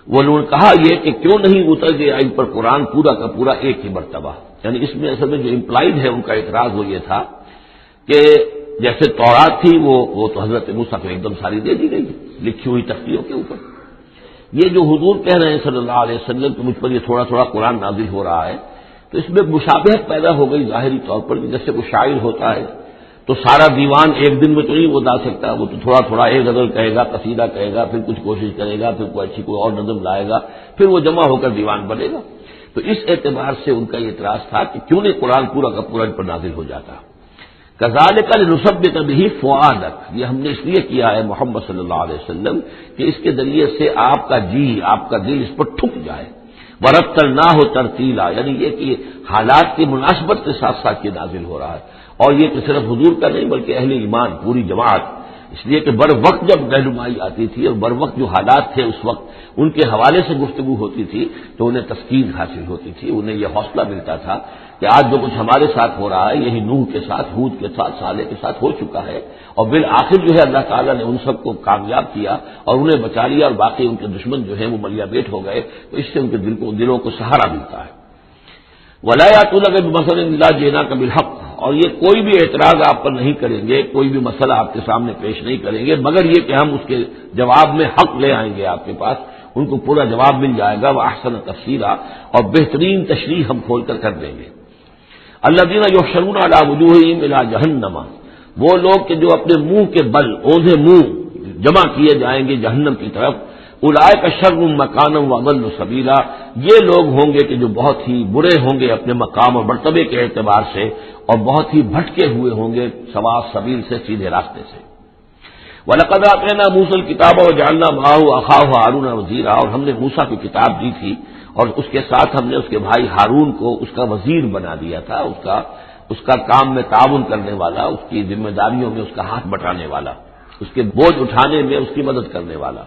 وہ لوگوں نے کہا یہ کہ کیوں نہیں اتر گیا ان پر قرآن پورا کا پورا ایک ہی مرتبہ، یعنی اس میں اصل میں جو امپلائڈ ہے ان کا اعتراض وہ یہ تھا کہ جیسے تورات تھی وہ تو حضرت موسیٰ کو ایک دم ساری دے دی گئی لکھی ہوئی تختیوں کے اوپر، یہ جو حضور کہہ رہے ہیں صلی اللہ علیہ وسلم کہ مجھ پر یہ تھوڑا تھوڑا قرآن نازل ہو رہا ہے، تو اس میں مشابہت پیدا ہو گئی ظاہری طور پر، جیسے کوئی شاعر ہوتا ہے تو سارا دیوان ایک دن میں تو نہیں وہ لا سکتا، وہ تو تھوڑا تھوڑا ایک غزل کہے گا، قصیدہ کہے گا، پھر کچھ کوشش کرے گا، پھر کوئی اچھی کوئی اور نظم لائے گا، پھر وہ جمع ہو کر دیوان بنے گا۔ تو اس اعتبار سے ان کا یہ اعتراض تھا کہ کیوں نہیں قرآن پورا کا پورا ان پر نازل ہو جاتا۔ کذالک لنثبت بہ فؤادک، یہ ہم نے اس لیے کیا ہے محمد صلی اللہ علیہ وسلم کہ اس کے ذریعے سے آپ کا جی، آپ کا دل اس پر ٹھک جائے. ورتلناہ ترتیلا، یعنی یہ کہ حالات کی مناسبت کے ساتھ ساتھ یہ نازل ہو رہا ہے. اور یہ کہ صرف حضور کا نہیں بلکہ اہل ایمان پوری جماعت، اس لیے کہ بر وقت جب رہنمائی آتی تھی اور بر وقت جو حالات تھے اس وقت ان کے حوالے سے گفتگو ہوتی تھی تو انہیں تسکین حاصل ہوتی تھی، انہیں یہ حوصلہ ملتا تھا کہ آج جو کچھ ہمارے ساتھ ہو رہا ہے یہی نوح کے ساتھ، ہود کے ساتھ، صالح کے ساتھ ہو چکا ہے، اور بالآخر جو ہے اللہ تعالیٰ نے ان سب کو کامیاب کیا اور انہیں بچا لیا، اور باقی ان کے دشمن جو ہیں وہ ملیا بیٹ ہو گئے. تو اس سے ان کے دلوں کو سہارا ملتا ہے. وَلَا يَأْتُونَكَ بِمَثَلٍ إِلَّا جِئْنَاكَ بِالْحَقِّ، اور یہ کوئی بھی اعتراض آپ پر نہیں کریں گے، کوئی بھی مسئلہ آپ کے سامنے پیش نہیں کریں گے مگر یہ کہ ہم اس کے جواب میں حق لے آئیں گے آپ کے پاس، ان کو پورا جواب مل جائے گا. وَأَحْسَنَ تَفْسِيرًا، اور بہترین تشریح ہم کھول کر دیں گے. الذین یحشرون علی وجوہہم الی جہنم، وہ لوگ کہ جو اپنے منہ کے بل، اوندھے منہ جمع کیے جائیں گے جہنم کی طرف. اولئک شر مکانا واضل سبیلا، یہ لوگ ہوں گے کہ جو بہت ہی برے ہوں گے اپنے مقام اور مرتبے کے اعتبار سے، اور بہت ہی بھٹکے ہوئے ہوں گے سواء سبیل سے، سیدھے راستے سے. وَلَقَدْ آتَيْنَا مُوسَى الْكِتَابَ وَجَعَلْنَا مَعَهُ أَخَاهُ هَارُونَ وَزِيرًا، اور ہم نے موسیٰ کو کتاب دی تھی اور اس کے ساتھ ہم نے اس کے بھائی ہارون کو اس کا وزیر بنا دیا تھا، اس کا کام میں تعاون کرنے والا، اس کی ذمہ داریوں میں اس کا ہاتھ بٹانے والا، اس کے بوجھ اٹھانے میں اس کی مدد کرنے والا.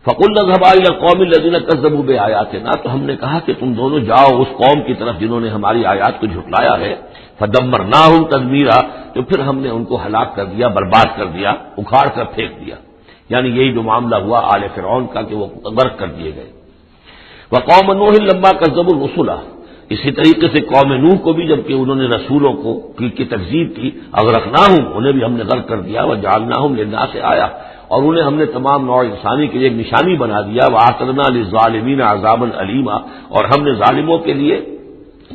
فَقُلْنَا اذْهَبَا إِلَى الْقَوْمِ الَّذِينَ كَذَّبُوا بِآيَاتِنَا، تو ہم نے کہا کہ تم دونوں جاؤ اس قوم کی طرف جنہوں نے ہماری آیات کو جھٹلایا ہے. فَدَمَّرْنَاهُمْ تَدْمِيرًا، تو پھر ہم نے ان کو ہلاک کر دیا، برباد کر دیا، اکھاڑ کر پھینک دیا. یعنی یہی جو معاملہ ہوا آل فرعون کا کہ وہ غرق کر دیے گئے. وَقَوْمَ نُوحٍ لَمَّا كَذَّبُوا الرُّسُلَ، اسی طریقے سے قوم نوح کو بھی جبکہ انہوں نے رسولوں کی تکذیب کی، اغرقناہم، انہیں بھی ہم نے غرق کر دیا. وَجَعَلْنَاهُمْ لِلنَّاسِ آیَةً، اور انہیں ہم نے تمام نوع انسانی کے لیے ایک نشانی بنا دیا. وَأَعْتَدْنَا لِلظَّالِمِينَ عَذَابًا أَلِيمًا، اور ہم نے ظالموں کے لیے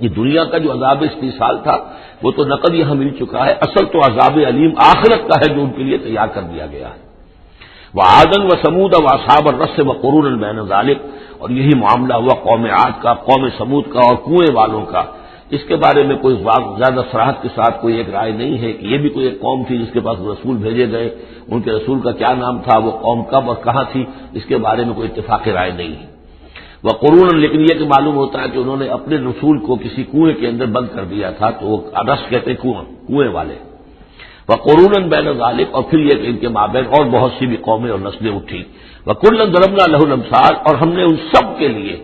یہ دنیا کا جو عذاب استیصال تھا وہ تو نقد یہاں مل چکا ہے، اصل تو عذاب علیم آخرت کا ہے جو ان کے لیے تیار کر دیا گیا ہے. وعادا وثمود واصحاب الرس وقرون بین ذلک، اور یہی معاملہ ہوا قوم عاد کا، قوم سمود کا اور کنویں والوں کا. اس کے بارے میں کوئی زیادہ صراحت کے ساتھ کوئی ایک رائے نہیں ہے کہ یہ بھی کوئی ایک قوم تھی جس کے پاس رسول بھیجے گئے، ان کے رسول کا کیا نام تھا، وہ قوم کب اور کہاں تھی، اس کے بارے میں کوئی اتفاق رائے نہیں ہے. وقرون، لیکن یہ کہ معلوم ہوتا ہے کہ انہوں نے اپنے رسول کو کسی کنویں کے اندر بند کر دیا تھا، تو وہ رس کہتے کنویں والے. وقرون بین ذلک، اور پھر یہ کہ ان کے مابین اور بہت سی بھی قومیں اور نسلیں اٹھی. وکلا ضربنا لہ الامثال، اور ہم نے ان سب کے لیے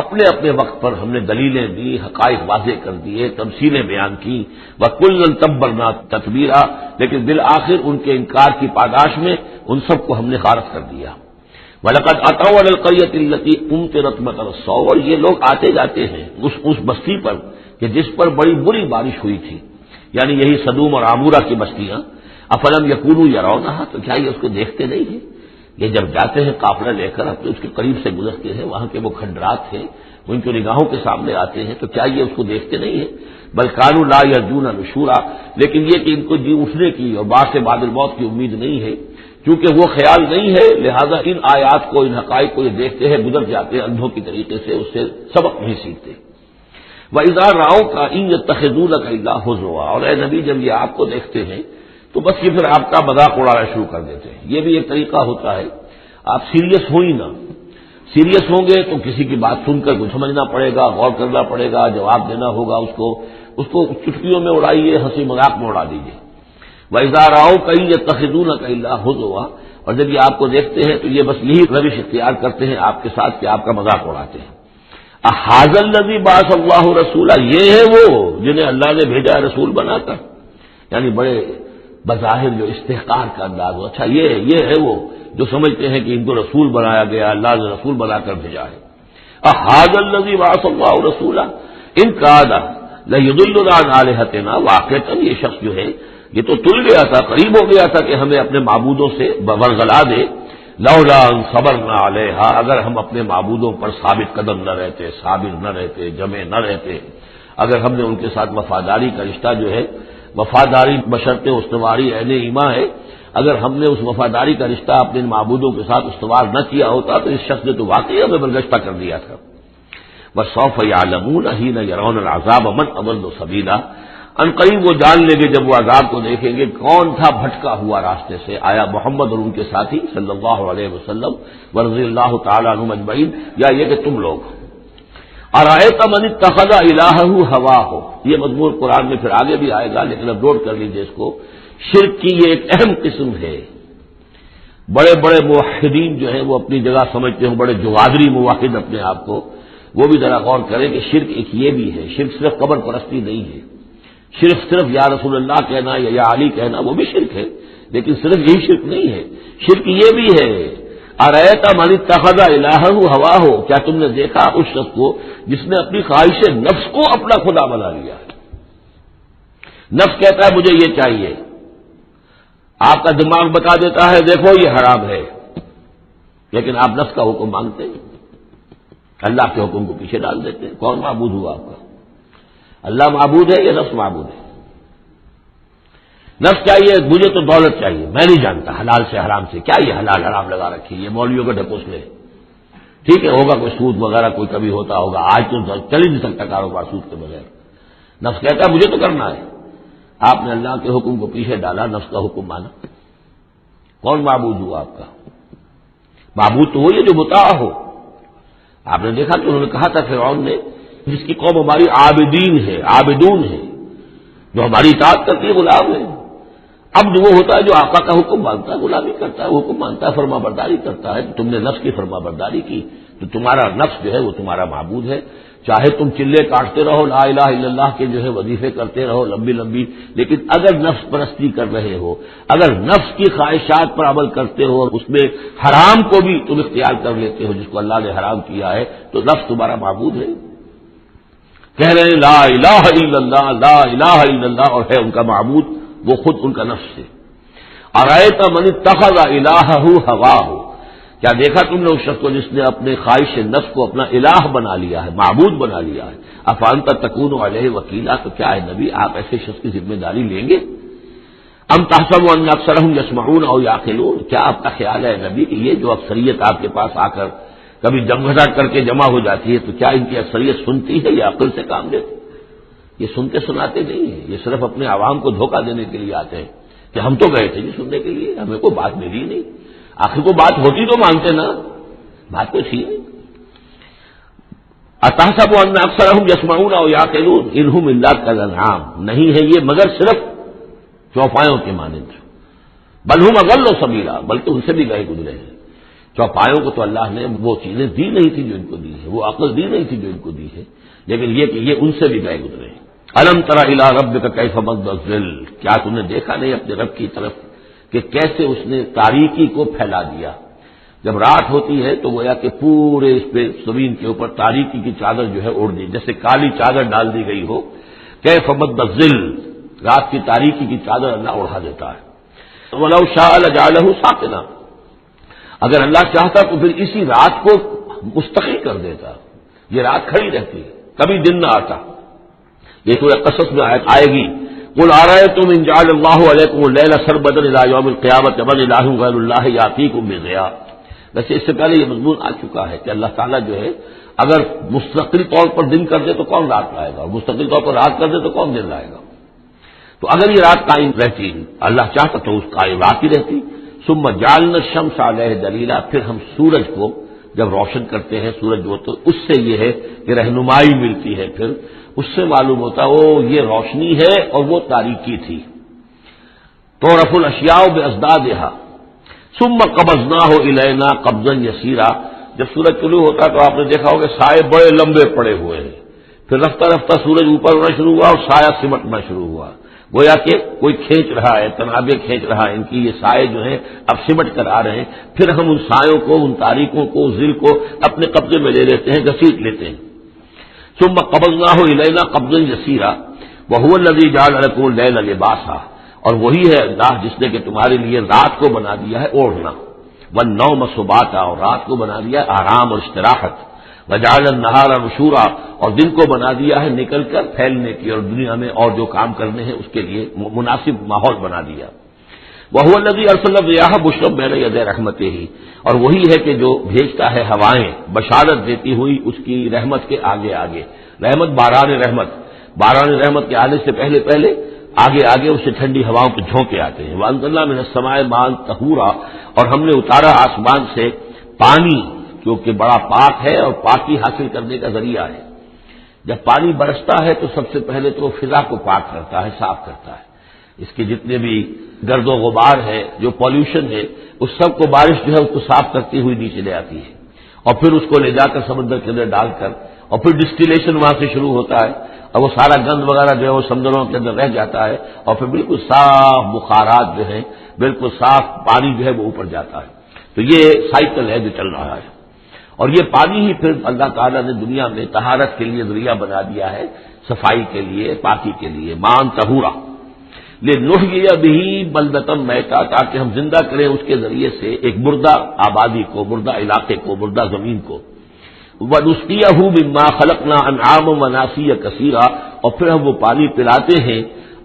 اپنے اپنے وقت پر ہم نے دلیلیں دی، حقائق واضح کر دیے، تمثیلیں بیان کی. وکلا تبرنا تتبیرا، لیکن بالآخر ان کے انکار کی پاداش میں ان سب کو ہم نے غارت کر دیا. وَلَقَدْ أَتَوْا عَلَى الْقَرْيَةِ الَّتِي أُمْطِرَتْ مَطَرَ السَّوْءِ، اور یہ لوگ آتے جاتے ہیں اس بستی پر کہ جس پر بڑی بری بارش ہوئی تھی، یعنی یہی سدوم اور عمورہ کی بستیاں. افلم یکونوا یرونہا، تو کیا یہ اس کو دیکھتے نہیں ہیں؟ یہ جب جاتے ہیں قافلہ لے کر اپنے اس کے قریب سے گزرتے ہیں، وہاں کے وہ کھنڈرات ہیں وہ ان کی نگاہوں کے سامنے آتے ہیں، تو کیا یہ اس کو دیکھتے نہیں ہیں؟ بل کانوا لا یرجون نشورا، لیکن یہ کہ ان کو جی اٹھنے کی اور بعد بعد الموت کی امید نہیں ہے، کیونکہ وہ خیال نہیں ہے، لہذا ان آیات کو، ان حقائق کو یہ دیکھتے ہیں، گزر جاتے ہیں اندھوں کی طریقے سے، اس سے سبق نہیں سیکھتے. وَإِذَا رَأَوْكَ إِن يَتَّخِذُونَكَ إِلَّا هُزُوًا، اور اے نبی جب یہ آپ کو دیکھتے ہیں تو بس یہ پھر آپ کا مذاق اڑانا شروع کر دیتے ہیں. یہ بھی ایک طریقہ ہوتا ہے، آپ سیریس ہو ہی نہ، سیریس ہوں گے تو کسی کی بات سن کر کچھ سمجھنا پڑے گا، غور کرنا پڑے گا، جواب دینا ہوگا اس کو چٹکیوں میں اڑائیے، ہنسی مذاق میں اڑا دیجیے. وَإِذَا رَأَوْكَ إِن يَتَّخِذُونَكَ إِلَّا هُزُوًا، اور جب یہ آپ کو دیکھتے ہیں تو یہ بس یہی روش اختیار کرتے ہیں آپ کے ساتھ کہ آپ کا مذاق اڑاتے ہیں. اَهَٰذَا الَّذِي بَعَثَ اللَّهُ رَسُولًا، یہ ہے وہ جنہیں اللہ نے بھیجا ہے رسول بنا کر، یعنی بڑے بظاہر جو استحقار کا انداز ہو. اچھا یہ ہے وہ جو سمجھتے ہیں کہ ان کو رسول بنایا گیا، اللہ نے رسول بنا کر بھیجا ہے. اَهَٰذَا الَّذِي بَعَثَ اللَّهُ رَسُولًا إِن كَادَ لَيُضِلُّنَا عَنْ آلِهَتِنَا، واقعتاً یہ شخص جو ہے یہ تو تل گیا تھا، قریب ہو گیا تھا کہ ہمیں اپنے معبودوں سے ورغلا دے. لولا ان صبرنا علیہا، اگر ہم اپنے معبودوں پر ثابت قدم نہ رہتے، صابر نہ رہتے، جمع نہ رہتے، اگر ہم نے ان کے ساتھ وفاداری کا رشتہ جو ہے، وفاداری بشرط استواری عین ایمان ہے، اگر ہم نے اس وفاداری کا رشتہ اپنے معبودوں کے ساتھ استوار نہ کیا ہوتا تو اس شخص نے تو واقعی ہمیں برگشتہ کر دیا تھا. وَسَوْفَ يَعْلَمُونَ حِينَ يَرَوْنَ الْعَذَابَ مَنْ أَضَلُّ سَبِيلًا، ان قریب وہ جان لیں گے جب وہ عذاب کو دیکھیں گے کون تھا بھٹکا ہوا راستے سے، آیا محمد اور ان کے ساتھی صلی اللہ علیہ وسلم ورضی اللہ تعالی عنہم اجمعین، یا یہ کہ تم لوگ۔ ارأیت من اتخذ الہہ ہواہ، یہ مضمون قرآن میں پھر آگے بھی آئے گا، لیکن اب نوٹ کر لیجیے اس کو۔ شرک کی یہ ایک اہم قسم ہے، بڑے بڑے موحدین جو ہیں وہ اپنی جگہ سمجھتے ہیں، بڑے جغادری موحد اپنے آپ کو، وہ بھی ذرا غور کریں کہ شرک ایک یہ بھی ہے، شرک صرف قبر پرستی نہیں ہے، صرف یا رسول اللہ کہنا یا علی کہنا وہ بھی شرک ہے، لیکن صرف یہی شرک نہیں ہے، شرک یہ بھی ہے۔ ارأیت من اتخذ الہہ ہواہ، کیا تم نے دیکھا اس شخص کو جس نے اپنی خواہش نفس کو اپنا خدا بنا لیا ہے؟ نفس کہتا ہے مجھے یہ چاہیے، آپ کا دماغ بتا دیتا ہے دیکھو یہ حرام ہے، لیکن آپ نفس کا حکم مانگتے ہیں، اللہ کے حکم کو پیچھے ڈال دیتے ہیں۔ کون معبود ہوا آپ کا؟ اللہ معبود ہے یا نفس معبود ہے؟ نفس چاہیے مجھے تو دولت چاہیے، میں نہیں جانتا حلال سے حرام سے، کیا یہ حلال حرام لگا رکھی ہے، یہ مولویوں کا ڈھکوسلے، ٹھیک ہے ہوگا کوئی سود وغیرہ کوئی کبھی ہوتا ہوگا، آج تو چل ہی نہیں سکتا کاروبار سود کے بغیر۔ نفس کہتا ہے مجھے تو کرنا ہے، آپ نے اللہ کے حکم کو پیچھے ڈالا، نفس کا حکم مانا۔ کون معبود ہوا آپ کا؟ معبود تو وہی ہے جو مطاع ہو۔ آپ نے دیکھا کہ انہوں نے کہا تھا فرعون نے، جس کی قوم ہماری عابدین ہے، عابدون ہے، جو ہماری اطاعت کرتی ہے، غلام ہے۔ اب جو وہ ہوتا ہے جو آقا کا حکم مانتا ہے، غلامی کرتا ہے، حکم مانتا ہے، فرما برداری کرتا ہے، تم نے نفس کی فرما برداری کی تو تمہارا نفس جو ہے وہ تمہارا معبود ہے۔ چاہے تم چلے کاٹتے رہو، لا الہ الا اللہ کے جو ہے وظیفے کرتے رہو لمبی لمبی، لیکن اگر نفس پرستی کر رہے ہو، اگر نفس کی خواہشات پر عمل کرتے ہو اور اس میں حرام کو بھی تم اختیار کر لیتے ہو جس کو اللہ نے حرام کیا ہے، تو نفس تمہارا معبود ہے۔ کہہ رہے ہیں لا الہ الا اللہ، لا الہ الا اللہ، اور ہے ان کا معبود وہ خود ان کا نفس ہے۔ ارأیت من اتخذ الہہ ہواہ، کیا دیکھا تم نے اس شخص کو جس نے اپنے خواہش نفس کو اپنا الہ بنا لیا ہے، معبود بنا لیا ہے۔ افانت تکون علیہ وکیلا، تو کیا ہے نبی آپ ایسے شخص کی ذمہ داری لیں گے؟ ام تحسب ان اکثرهم یسمعون او یعقلون، کیا آپ کا خیال ہے نبی کہ یہ جو اکثریت آپ کے پاس آ کر کبھی جمگھٹا کر کے جمع ہو جاتی ہے تو کیا ان کی اکثریت سنتی ہے یا عقل سے کام لیتی؟ یہ سنتے سناتے نہیں ہیں، یہ صرف اپنے عوام کو دھوکہ دینے کے لیے آتے ہیں کہ ہم تو گئے تھے جی سننے کے لیے، ہمیں کوئی بات ملی نہیں، آخر کو بات ہوتی تو مانتے نا، بات تو تھی نہیں۔ اتحسب ان اکثرهم یسمعون او یعقلون ان هم الا کالانعام، نہیں ہے یہ مگر صرف چوپایوں کے مانند، بل هم اضل سبیلا، بلکہ ان سے بھی گئے گزرے ہیں۔ چوپایوں کو تو اللہ نے وہ چیزیں دی نہیں تھی جو ان کو دی ہے، وہ عقل دی نہیں تھی جو ان کو دی ہے، لیکن یہ کہ یہ ان سے بھی گئے گزرے ہیں۔ الم تر الی ربک کیف مد الظل، کیا تم نے دیکھا نہیں اپنے رب کی طرف کہ کیسے اس نے تاریکی کو پھیلا دیا؟ جب رات ہوتی ہے تو گویا کہ پورے اس پہ زمین کے اوپر تاریکی کی چادر جو ہے اوڑھ دی، جیسے کالی چادر ڈال دی گئی ہو، کیف مد الظل، رات کی تاریکی کی چادر اللہ اڑا دیتا ہے۔ ولو شاء لجعلہ ساکنا، اگر اللہ چاہتا تو پھر اسی رات کو مستقل کر دیتا، یہ رات کھڑی رہتی، کبھی دن نہ آتا۔ یہ سورہ قصص میں آئے گی، قل ارأیتم ان جعل اللہ علیکم اللیل سرمدا الی یوم القیامۃ من الہ غیر اللہ یاتیکم بضیاء۔ ویسے اس سے پہلے یہ مضمون آ چکا ہے کہ اللہ تعالیٰ جو ہے اگر مستقل طور پر دن کر دے تو کون رات لائے گا، اور مستقل طور پر رات کر دے تو کون دن لائے گا؟ تو اگر یہ رات قائم رہتی، اللہ چاہتا تو اس قائم رات ہی رہتی۔ ثم جعلنا الشمس علیہ دلیلا، پھر ہم سورج کو جب روشن کرتے ہیں، سورج وہ تو اس سے یہ ہے کہ رہنمائی ملتی ہے، پھر اس سے معلوم ہوتا وہ یہ روشنی ہے اور وہ تاریکی تھی۔ تو رف الاشیاء بازدادها ثم قبضناہ الینا قبضا یسیرا، جب سورج طلوع ہوتا تو آپ نے دیکھا ہوگا سائے بڑے لمبے پڑے ہوئے ہیں، پھر رفتہ رفتہ سورج اوپر ہونا شروع ہوا اور سایہ سمٹنا شروع ہوا، گویا کہ کوئی کھینچ رہا ہے، تنابیں کھینچ رہا ہے، ان کی یہ سائے جو ہیں اب سمٹ کر آ رہے ہیں، پھر ہم ان سایوں کو، ان تاریکوں کو، ظل کو اپنے قبضے میں لے لیتے ہیں، گھسیٹ لیتے ہیں۔ ثم قبضناہ الینا قبضا یسیرا وهو الذی جعل لکم اللیل لباسا، اور وہی ہے اللہ جس نے کہ تمہارے لیے رات کو بنا دیا ہے اوڑھنا، والنوم سباتا، اور رات کو بنا دیا ہے آرام اور استراحت، وجعل النہار نشورا، اور دن کو بنا دیا ہے نکل کر پھیلنے کی اور دنیا میں اور جو کام کرنے ہیں اس کے لیے مناسب ماحول بنا دیا۔ وهو الذی ارسل الرياح بشرا بین یدی رحمتہ، اور وہی ہے کہ جو بھیجتا ہے ہوائیں بشارت دیتی ہوئی اس کی رحمت کے آگے آگے، رحمت باران رحمت، باران رحمت کے آنے سے پہلے پہلے آگے آگے اسے ٹھنڈی ہواؤں کے جھونکے آتے ہیں. وَأَنزَلْنَا مِنَ السَّمَاءِ مَاءً طَهُورًا، اور ہم نے اتارا آسمان سے پانی جو کہ بڑا پاک ہے اور پاکی حاصل کرنے کا ذریعہ ہے. جب پانی برستا ہے تو سب سے پہلے تو وہ فضا کو پاک کرتا ہے، صاف کرتا ہے. اس کے جتنے بھی گرد و غبار ہے، جو پالوشن ہے، اس سب کو بارش جو ہے اس کو صاف کرتی ہوئی نیچے لے آتی ہے، اور پھر اس کو لے جا کر سمندر کے اندر ڈال کر، اور پھر ڈسٹیلیشن وہاں سے شروع ہوتا ہے، اور وہ سارا گند وغیرہ جو ہے وہ سمندروں کے اندر رہ جاتا ہے، اور پھر بالکل صاف بخارات جو ہیں، بالکل صاف پانی جو ہے وہ اوپر جاتا ہے. تو یہ سائیکل ہے جو چل رہا ہے. اور یہ پانی ہی پھر اللہ تعالیٰ نے دنیا میں طہارت کے لیے ذریعہ بنا دیا ہے، صفائی کے لیے، پاکی کے لیے. ماءً طہورا لنحیی بہ بلدۃ میتا، تاکہ ہم زندہ کریں اس کے ذریعے سے ایک مردہ آبادی کو، مردہ علاقے کو، مردہ زمین کو. وَنُسْقِيَهُ مِمَّا خَلَقْنَا أَنْعَامًا وَأَنَاسِيَّ كَثِيرًا، اور پھر ہم وہ پانی پلاتے ہیں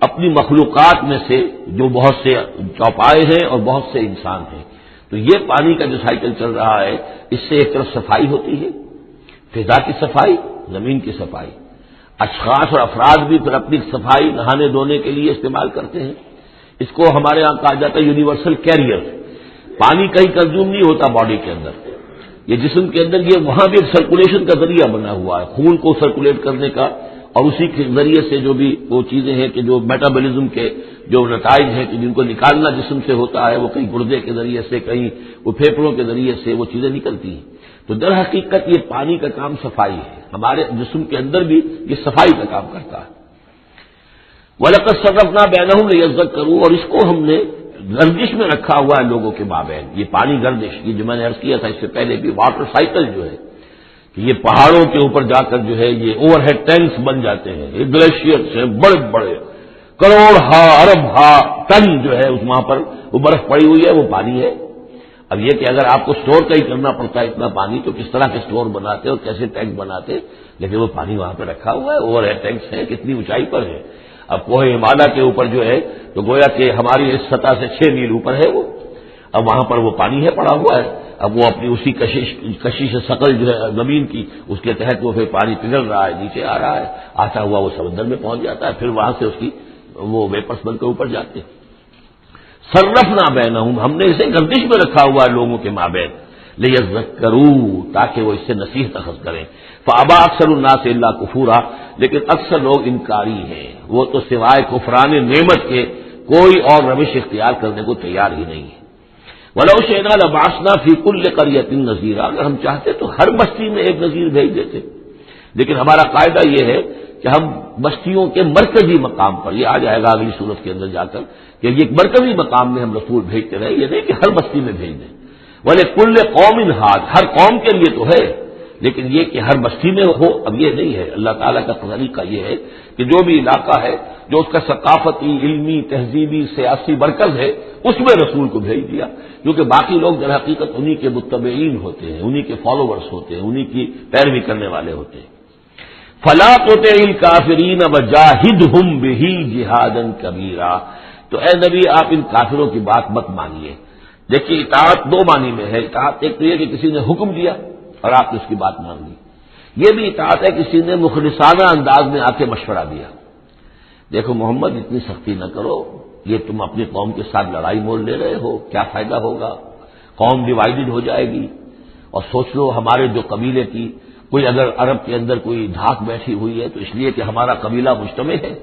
اپنی مخلوقات میں سے جو بہت سے چوپائے ہیں اور بہت سے انسان ہیں. تو یہ پانی کا جو سائیکل چل رہا ہے، اس سے ایک طرف صفائی ہوتی ہے، فضا کی صفائی، زمین کی صفائی. اشخاص اور افراد بھی پھر اپنی صفائی نہانے دھونے کے لیے استعمال کرتے ہیں. اس کو ہمارے یہاں کہا جاتا ہے یونیورسل کیریئر. پانی کہیں کنزیوم نہیں ہوتا باڈی کے اندر، یہ جسم کے اندر یہ وہاں بھی ایک سرکولیشن کا ذریعہ بنا ہوا ہے، خون کو سرکولیٹ کرنے کا، اور اسی کے ذریعے سے جو بھی وہ چیزیں ہیں کہ جو میٹابولزم کے جو نتائج ہیں کہ جن کو نکالنا جسم سے ہوتا ہے، وہ کہیں گردے کے ذریعے سے، کہیں وہ پھیپھڑوں کے ذریعے سے وہ چیزیں نکلتی ہیں. تو در حقیقت یہ پانی کا کام صفائی ہے، ہمارے جسم کے اندر بھی یہ صفائی کا کام کرتا ہے. وَلَقَدْ صَرَّفْنَا بَيْنَهُمْ لِيَذَّكَّرُوا، اور اس کو ہم نے گردش میں رکھا ہوا ہے لوگوں کے مابین. یہ پانی گردش، یہ جو میں نے عرض کیا تھا اس سے پہلے بھی، واٹر سائیکل جو ہے کہ یہ پہاڑوں کے اوپر جا کر جو ہے یہ اوور ہیڈ ٹینکس بن جاتے ہیں، یہ گلیشیئرس ہیں بڑے بڑے، کروڑ ارب ٹن جو ہے اس وہاں پر وہ برف پڑی ہوئی ہے، وہ پانی ہے. اب یہ کہ اگر آپ کو سٹور کا ہی کرنا پڑتا ہے اتنا پانی، تو کس طرح کے سٹور بناتے اور کیسے ٹینک بناتے، لیکن وہ پانی وہاں پہ رکھا ہوا ہے. اوور ہیڈ ٹینکس ہیں، کتنی اونچائی پر ہے. اب کوہ ہمالیہ کے اوپر جو ہے تو گویا کہ ہماری اس سطح سے 6 میل اوپر ہے وہ، اب وہاں پر وہ پانی ہے پڑا ہوا ہے. اب وہ اپنی اسی کشش ثقل جو ہے زمین کی، اس کے تحت وہ پھر پانی پگھل رہا ہے، نیچے آ رہا ہے، آتا ہوا وہ سمندر میں پہنچ جاتا ہے، پھر وہاں سے اس کی وہ ویپرس بن کے اوپر جاتے ہیں. صرفنا بینہم، ہم نے اسے گردش میں رکھا ہوا ہے لوگوں کے مابین، لیذکروا، تاکہ وہ اس سے نصیحت اخذ کریں. فابا اکثر الناس الا کفورا، لیکن اکثر لوگ انکاری ہیں، وہ تو سوائے کفران نعمت کے کوئی اور روش اختیار کرنے کو تیار ہی نہیں ہے. وَلَوْ شِئْنَا لَبَعَثْنَا فِي كُلِّ قَرْيَةٍ نَذِيرًا، اگر ہم چاہتے تو ہر بستی میں ایک نذیر بھیج دیتے، لیکن ہمارا قاعدہ یہ ہے کہ ہم بستیوں کے مرکزی مقام پر، یہ آ جائے گا اگلی صورت کے اندر جا کر، کہ یہ ایک مرکزی مقام میں ہم رسول بھیجتے رہے، یہ نہیں کہ ہر بستی میں بھیج دیں. وَلِكُلِّ قَوْمٍ هَادٍ، ہر قوم کے لیے تو ہے، لیکن یہ کہ ہر بستی میں ہو اب یہ نہیں ہے. اللہ تعالیٰ کا طریقہ یہ ہے کہ جو بھی علاقہ ہے جو اس کا ثقافتی، علمی، تہذیبی، سیاسی مرکز ہے، اس میں رسول کو بھیج دیا، کیونکہ باقی لوگ در حقیقت انہی کے متبعین ہوتے ہیں، انہی کے فالوورز ہوتے ہیں، انہی کی پیروی کرنے والے ہوتے ہیں. فَلَا تُطِعِ الْكَافِرِينَ وَجَاهِدْهُمْ بِهِ جِهَادًا كَبِيرًا، تو اے نبی آپ ان کافروں کی بات مت مانیے. دیکھیے اطاعت دو معنی میں ہے. اطاعت ایک تو یہ کہ کسی نے حکم دیا اور آپ نے اس کی بات مان لی، یہ بھی اطاعت ہے کسی نے مخلصانہ انداز میں آ کے مشورہ دیا، دیکھو محمد اتنی سختی نہ کرو، یہ تم اپنی قوم کے ساتھ لڑائی مول لے رہے ہو، کیا فائدہ ہوگا، قوم ڈیوائیڈڈ ہو جائے گی. اور سوچ لو ہمارے جو قبیلے کی کوئی اگر عرب کے اندر کوئی دھاک بیٹھی ہوئی ہے تو اس لیے کہ ہمارا قبیلہ مجتمع ہے.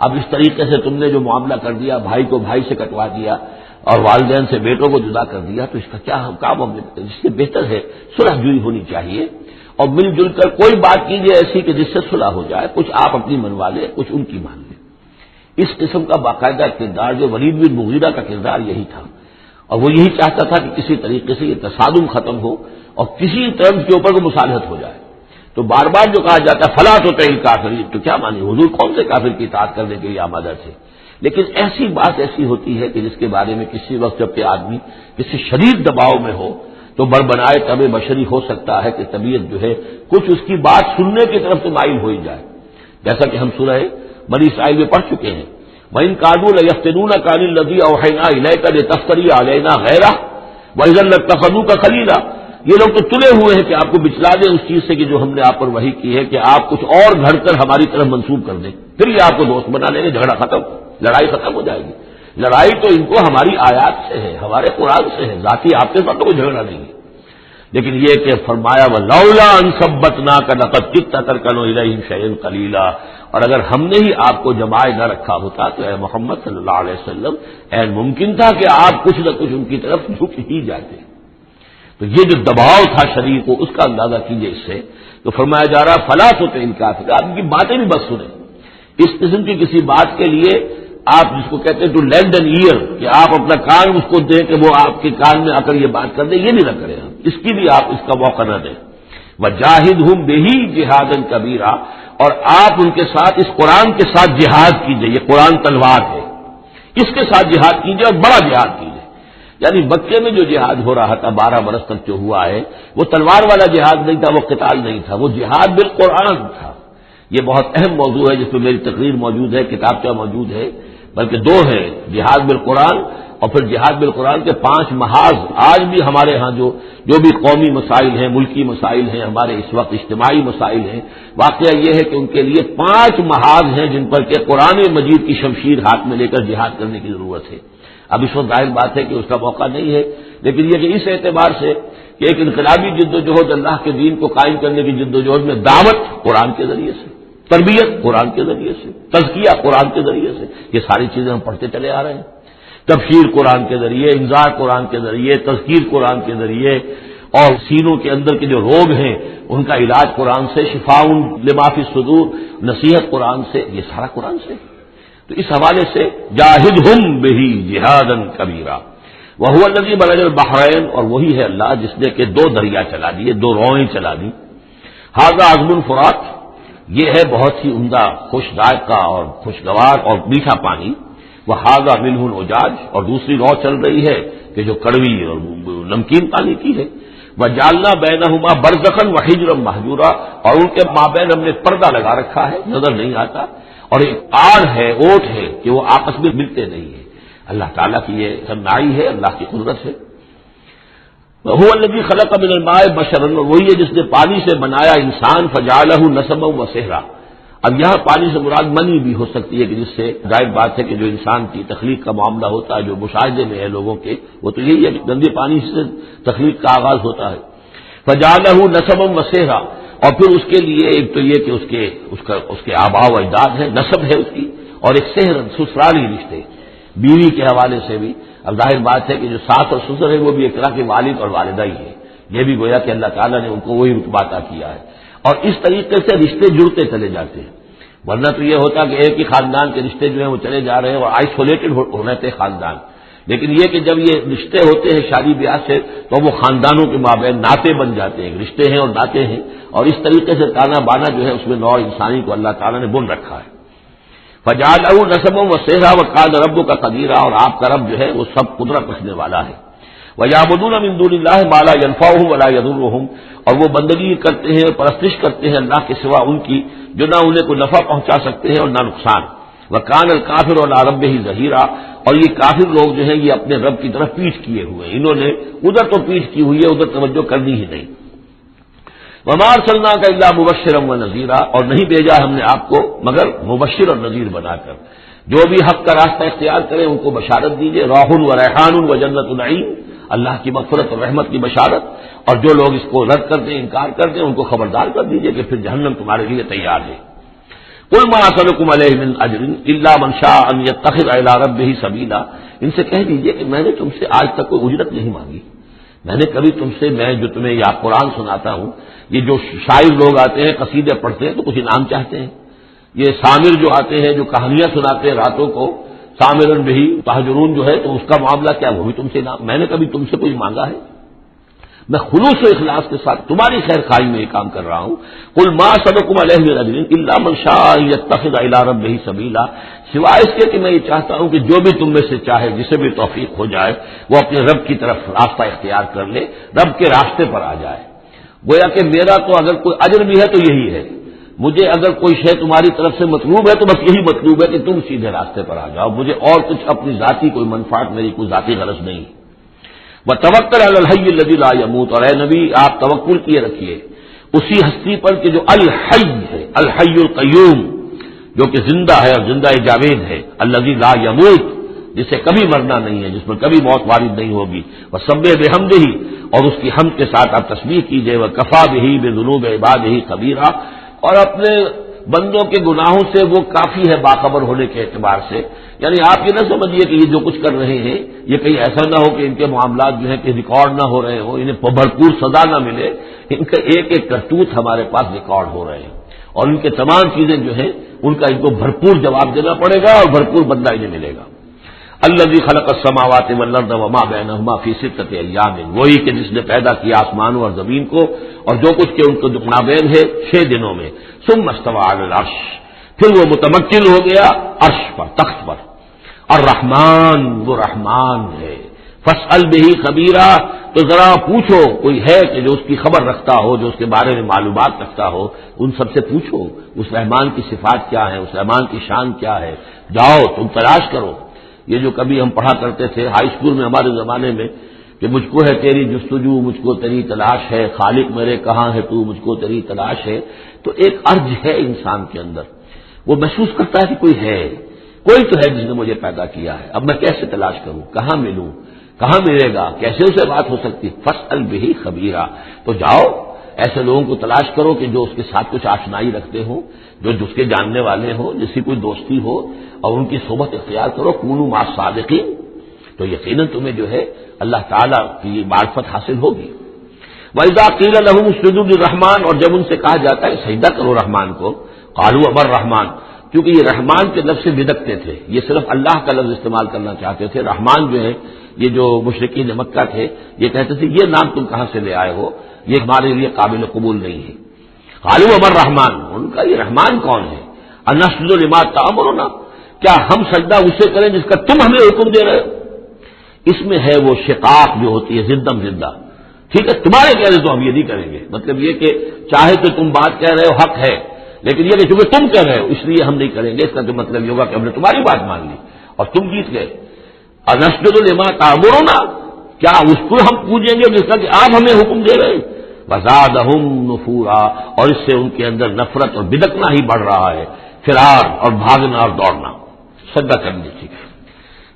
اب اس طریقے سے تم نے جو معاملہ کر دیا، بھائی کو بھائی سے کٹوا دیا اور والدین سے بیٹوں کو جدا کر دیا، تو اس کا کیا کام ہوگا؟ اس سے بہتر ہے صلح جوئی ہونی چاہیے، اور مل جل کر کوئی بات کیجیے ایسی کہ جس سے صلح ہو جائے، کچھ آپ اپنی منوا لیں، کچھ ان کی مان لیں. اس قسم کا باقاعدہ کردار جو ولید بن مغیرہ کا کردار یہی تھا، اور وہ یہی چاہتا تھا کہ کسی طریقے سے یہ تصادم ختم ہو اور کسی طرز کے اوپر کو مصالحت ہو جائے. تو بار بار جو کہا جاتا ہے فلا تطع الکافرین، تو کیا مانی حضور کون سے کافر کی اطاعت کرنے کے لیے آمادہ تھے؟ لیکن ایسی بات ایسی ہوتی ہے کہ جس کے بارے میں کسی وقت جبکہ آدمی کسی شدید دباؤ میں ہو تو بربنائے طبع بشری ہو سکتا ہے کہ طبیعت جو ہے کچھ اس کی بات سننے کی طرف سے مائل ہو ہی جائے، جیسا کہ ہم سورہ بنی اسرائیل میں پڑھ چکے ہیں. وَإِن كَادُوا لَيَفْتِنُونَكَ عَنِ الَّذِي أَوْحَيْنَا إِلَيْكَ لِتَفْتَرِيَ عَلَيْنَا غَيْرَهُ وَإِذًا لَّاتَّخَذُوكَ خَلِيلًا، یہ لوگ تو تلے ہوئے ہیں کہ آپ کو بچلا دیں اس چیز سے کہ جو ہم نے آپ پر وحی کی ہے، کہ آپ کچھ اور گھڑ کر ہماری طرف منسوب کر دیں، پھر یہ آپ کو دوست بنا لیں گے، جھگڑا ختم، لڑائی ختم ہو جائے گی۔ لڑائی تو ان کو ہماری آیات سے ہے، ہمارے قرآن سے ہے، ذاتی آپ کے ساتھ تو کوئی جھگڑا نہیں ہے۔ لیکن یہ کہ فرمایا وَلَوْلَا أَن ثَبَّتْنَاكَ لَقَدْ كِدتَّ تَرْكَنُ إِلَيْهِمْ شَيْئًا قَلِيلًا، اور اگر ہم نے ہی آپ کو جمائے نہ رکھا ہوتا تو اے محمد صلی اللہ علیہ وسلم عین ممکن تھا کہ آپ کچھ نہ کچھ ان کی طرف جھک ہی جاتے۔ تو یہ جو دباؤ تھا شریر کو، اس کا اندازہ کیجئے اس سے، تو فرمایا جا رہا فلا تطع الکافرین، آپ ان کی باتیں بھی بس سنیں، اس قسم کی کسی بات کے لیے آپ جس کو کہتے ہیں ٹو لینڈ این ایئر، کہ آپ اپنا کان اس کو دیں کہ وہ آپ کے کان میں آ کر یہ بات کر دیں، یہ نہیں نہ کریں آپ، اس کی بھی آپ اس کا موقع نہ دیں۔ وَجَاهِدْهُمْ بِهِ جِهَادًا كَبِيرًا، اور آپ ان کے ساتھ اس قرآن کے ساتھ جہاد کیجئے، یہ قرآن تلوار ہے، اس کے ساتھ جہاد کیجئے اور بڑا جہاد کیجئے۔ یعنی مکے میں جو جہاد ہو رہا تھا 12 برس تک جو ہوا ہے، وہ تلوار والا جہاد نہیں تھا، وہ قتال نہیں تھا، وہ جہاد بالقرآن تھا۔ یہ بہت اہم موضوع ہے جس میں میری تقریر موجود ہے، کتابچہ موجود ہے، بلکہ 2 ہیں، جہاد بالقرآن اور پھر جہاد بالقرآن کے 5 محاذ۔ آج بھی ہمارے ہاں جو بھی قومی مسائل ہیں، ملکی مسائل ہیں، ہمارے اس وقت اجتماعی مسائل ہیں، واقعہ یہ ہے کہ ان کے لیے 5 محاذ ہیں جن پر کہ قرآن مجید کی شمشیر ہاتھ میں لے کر جہاد کرنے کی ضرورت ہے۔ اب اس وقت ظاہر بات ہے کہ اس کا موقع نہیں ہے، لیکن یہ کہ اس اعتبار سے کہ ایک انقلابی جد و جہد، اللہ کے دین کو قائم کرنے کی جد و جہد میں دعوت قرآن کے ذریعے سے، تربیت قرآن کے ذریعے سے، تزکیہ قرآن کے ذریعے سے، یہ ساری چیزیں ہم پڑھتے چلے آ رہے ہیں۔ تبشیر قرآن کے ذریعے، انذار قرآن کے ذریعے، تذکیر قرآن کے ذریعے، اور سینوں کے اندر کے جو روگ ہیں ان کا علاج قرآن سے، شفاء لما فی الصدور، نصیحت قرآن سے، یہ سارا قرآن سے۔ تو اس حوالے سے جاہدہم بہ جہادا کبیرا وہو الذی مرج البحرین، اور وہی ہے اللہ جس نے کہ 2 دریا چلا دیے، 2 روئیں چلا دی۔ ھذا عذب فرات، یہ ہے بہت ہی عمدہ، خوش ذائقہ اور خوشگوار اور میٹھا پانی۔ وھذا ملح اجاج، اور دوسری رو چل رہی ہے کہ جو کڑوی اور نمکین پانی کی ہے۔ وجعلنا بینہما برزخا وحجرا مہجورا، اور ان کے مابین ہم نے پردہ لگا رکھا ہے، نظر نہیں آتا، اور ایک آڑ ہے، اوٹ ہے کہ وہ آپس میں ملتے نہیں ہیں۔ اللہ تعالیٰ کی یہ صنعائی ہے، اللہ کی قدرت ہے۔ وَهُوَ الَّذِي خَلَقَ مِنَ الْمَاءِ بَشَرًا، اور وہی ہے جس نے پانی سے بنایا انسان، فَجَعَلَهُ نَسَبًا وَصِهْرًا۔ اب یہاں پانی سے مراد منی بھی ہو سکتی ہے کہ جس سے ظاہر بات ہے کہ جو انسان کی تخلیق کا معاملہ ہوتا ہے، جو مشاہدے میں ہے لوگوں کے، وہ تو یہی ہے کہ گندے پانی سے تخلیق کا آغاز ہوتا ہے۔ فَجَعَلَهُ نَسَبًا وَصِهْرًا، اور پھر اس کے لیے ایک تو یہ کہ اس کے آباء و اجداد ہے، نسب ہے اس کی، اور ایک سحرن سسرالی رشتے بیوی کے حوالے سے بھی۔ اب ظاہر بات ہے کہ جو ساس اور سسر ہے وہ بھی ایک طرح کے والد اور والدہ ہی ہے، یہ بھی گویا کہ اللہ تعالیٰ نے ان کو وہی رتبہ عطا کیا ہے، اور اس طریقے سے رشتے جڑتے چلے جاتے ہیں۔ ورنہ تو یہ ہوتا کہ ایک ہی خاندان کے رشتے جو ہیں وہ چلے جا رہے ہیں اور آئسولیٹڈ ہونے تھے خاندان، لیکن یہ کہ جب یہ رشتے ہوتے ہیں شادی بیاہ سے تو وہ خاندانوں کے مابین ناطے بن جاتے ہیں، رشتے ہیں اور ناطے ہیں، اور اس طریقے سے تانا بانا جو ہے اس میں نوع انسانی کو اللہ تعالیٰ نے بن رکھا ہے۔ فَجَعَلَهُ نَسَبًا وَصِهْرًا وَكَانَ رَبُّكَ قَدِيرًا، اور آپ کا رب جو ہے وہ سب قدرت رکھنے والا ہے۔ وَيَعْبُدُونَ مِن دُونِ اللَّهِ مَا لَا يَنفَعُهُمْ وَلَا يَضُرُّهُمْ، اور وہ بندگی کرتے ہیں اور پرستش کرتے ہیں اللہ کے سوا ان کی جو نہ انہیں کوئی نفع پہنچا سکتے ہیں اور نہ نقصان۔ وَكَانَ الْكَافِرُ عَلَىٰ رَبِّهِ ظَهِيرًا، اور یہ کافر لوگ جو ہیں یہ اپنے رب کی طرف پیٹھ کیے ہوئے ہیں، انہوں نے ادھر تو پیٹھ کی ہوئی ہے، ادھر توجہ کرنی ہی نہیں۔ وَمَا أَرْسَلْنَاكَ إِلَّا مُبَشِّرًا وَنَذِيرًا، اور نہیں بھیجا ہم نے آپ کو مگر مبشر اور نذیر بنا کر، جو بھی حق کا راستہ اختیار کریں ان کو بشارت دیجیے، روح و ریحان و جنت النعیم، اللہ کی مغفرت اور رحمت کی بشارت، اور جو لوگ اس کو رد کر دیں، انکار کر دیں، ان کو خبردار کر دیجیے کہ پھر جہنم تمہارے لیے تیار ہے۔ قُلْ مَا أَسْأَلُكُمْ عَلَيْهِ مِنْ أَجْرٍ إِلَّا مَنْ شَاءَ أَنْ يَتَّخِذَ إِلَىٰ رَبِّهِ سَبِيلًا، ان سے کہہ دیجیے کہ میں نے تم سے آج تک کوئی اجرت نہیں مانگی، میں نے کبھی تم سے، میں جو تمہیں یا قرآن سناتا ہوں، یہ جو شاعر لوگ آتے ہیں قصیدے پڑھتے ہیں تو کچھ انعام چاہتے ہیں، یہ سامر جو آتے ہیں جو کہانیاں سناتے ہیں راتوں کو، سامرن بھی تہجرون جو ہے، تو اس کا معاملہ کیا، وہ بھی تم سے انعام، میں نے کبھی تم سے کوئی مانگا ہے؟ میں خلوص و اخلاص کے ساتھ تمہاری خیر خواہی میں یہ کام کر رہا ہوں۔ قل ما سبقكم علیہ من اجر الا من شاء ان يتخذ الى ربه سبیلا، سوائے اس کے کہ میں یہ چاہتا ہوں کہ جو بھی تم میں سے چاہے، جسے بھی توفیق ہو جائے، وہ اپنے رب کی طرف راستہ اختیار کر لے، رب کے راستے پر آ جائے۔ گویا کہ میرا تو اگر کوئی اجر بھی ہے تو یہی ہے، مجھے اگر کوئی شے تمہاری طرف سے مطلوب ہے تو بس یہی مطلوب ہے کہ تم سیدھے راستے پر آ جاؤ، مجھے اور کچھ اپنی ذاتی کوئی منفعت، میری کوئی ذاتی غرض نہیں۔ وتوکل علی الحی الذی لا یموت، اور اے نبی آپ توکل کیے رکھیے اسی ہستی پر کہ جو الحی ہے، الحی القیوم، جو کہ زندہ ہے اور زندہ جاوید ہے، الذی لا یموت، جسے کبھی مرنا نہیں ہے، جس پر کبھی موت وارد نہیں ہوگی، وسبح بحمدہ، اور اس کی حمد کے ساتھ آپ تسبیح کیجیے، وکفی بہ بذنوب عبادہ خبیرا، اور اپنے بندوں کے گناہوں سے وہ کافی ہے باخبر ہونے کے اعتبار سے. یعنی آپ یہ نہ سمجھیے کہ یہ جو کچھ کر رہے ہیں یہ کہیں ایسا نہ ہو کہ ان کے معاملات جو ہیں کہ ریکارڈ نہ ہو رہے ہوں، انہیں بھرپور سزا نہ ملے. ان کا ایک ایک کرتوت ہمارے پاس ریکارڈ ہو رہے ہیں، اور ان کے تمام چیزیں جو ہیں ان کا ان کو بھرپور جواب دینا پڑے گا اور بھرپور بدلہ انہیں ملے گا. الذی خلق السماوات والارض وما بینہما فی ستۃ ایام، وہی کہ جس نے پیدا کیا آسمانوں اور زمین کو اور جو کچھ کہ ان کو مابین ہے 6 دنوں میں. ثم استوى علی العرش، پھر وہ متمکن ہو گیا عرش پر، تخت پر. الرحمن، وہ رحمان ہے. فاسأل بہ خبیرا، تو ذرا پوچھو، کوئی ہے کہ جو اس کی خبر رکھتا ہو، جو اس کے بارے میں معلومات رکھتا ہو، ان سب سے پوچھو اس رحمان کی صفات کیا ہے، اس رحمان کی شان کیا ہے. جاؤ تم تلاش کرو. یہ جو کبھی ہم پڑھا کرتے تھے ہائی اسکول میں ہمارے زمانے میں کہ مجھ کو ہے تیری جستجو، مجھ کو تیری تلاش ہے، خالق میرے کہاں ہے تو، مجھ کو تیری تلاش ہے. تو ایک ارج ہے انسان کے اندر، وہ محسوس کرتا ہے کہ کوئی ہے، کوئی تو ہے جس نے مجھے پیدا کیا ہے. اب میں کیسے تلاش کروں، کہاں ملوں، کہاں ملے گا، کیسے اسے بات ہو سکتی. فاسأل بہ خبیرا، تو جاؤ ایسے لوگوں کو تلاش کرو کہ جو اس کے ساتھ کچھ آشنائی رکھتے ہوں، جو اس کے جاننے والے ہوں، جس کی کوئی دوستی ہو، اور ان کی صحبت اختیار کرو. کونوا مع الصادقین، تو یقیناً تمہیں جو ہے اللہ تعالیٰ کی معرفت حاصل ہوگی. وَإِذَا قِيلَ لَهُمُ اسْجُدُوا لِلرَّحْمَٰنِ، اور جب ان سے کہا جاتا ہے سجدہ کرو رحمان کو، قالوا وما الرحمن، کیونکہ یہ رحمان کے لفظ سے بدکتے تھے، یہ صرف اللہ کا لفظ استعمال کرنا چاہتے تھے. رحمان جو ہے، یہ جو مشرکین مکہ تھے یہ کہتے تھے یہ نام تم کہاں سے لے آئے ہو، یہ ہمارے لیے قابل قبول نہیں ہے. قالوا وما الرحمن، ان کا یہ رحمان کون ہے. انسجد لما تأمرنا، کیا ہم سجدہ اسے کریں جس کا تم ہمیں حکم دے رہے ہو. اس میں ہے وہ شقاق جو ہوتی ہے زدم زدہ. ٹھیک ہے تمہارے کہہ رہے تو ہم یہ نہیں کریں گے، مطلب یہ کہ چاہے تو تم بات کہہ رہے ہو حق ہے، لیکن یہ کہ چونکہ تم کہہ رہے ہو اس لیے ہم نہیں کریں گے. اس کا تو مطلب یہ ہوگا کہ ہم نے تمہاری بات مان لی اور تم جیت گئے. انسجد لما تأمرنا، کیا اس کو ہم پوجیں گے جس کا کہ آپ ہمیں حکم دے رہے ہیں. وزادہم نفورا، اور اس سے ان کے اندر نفرت اور بدکنا ہی بڑھ رہا ہے، فرار اور بھاگنا اور دوڑنا. سجدہ کرنے ٹھیک ہے.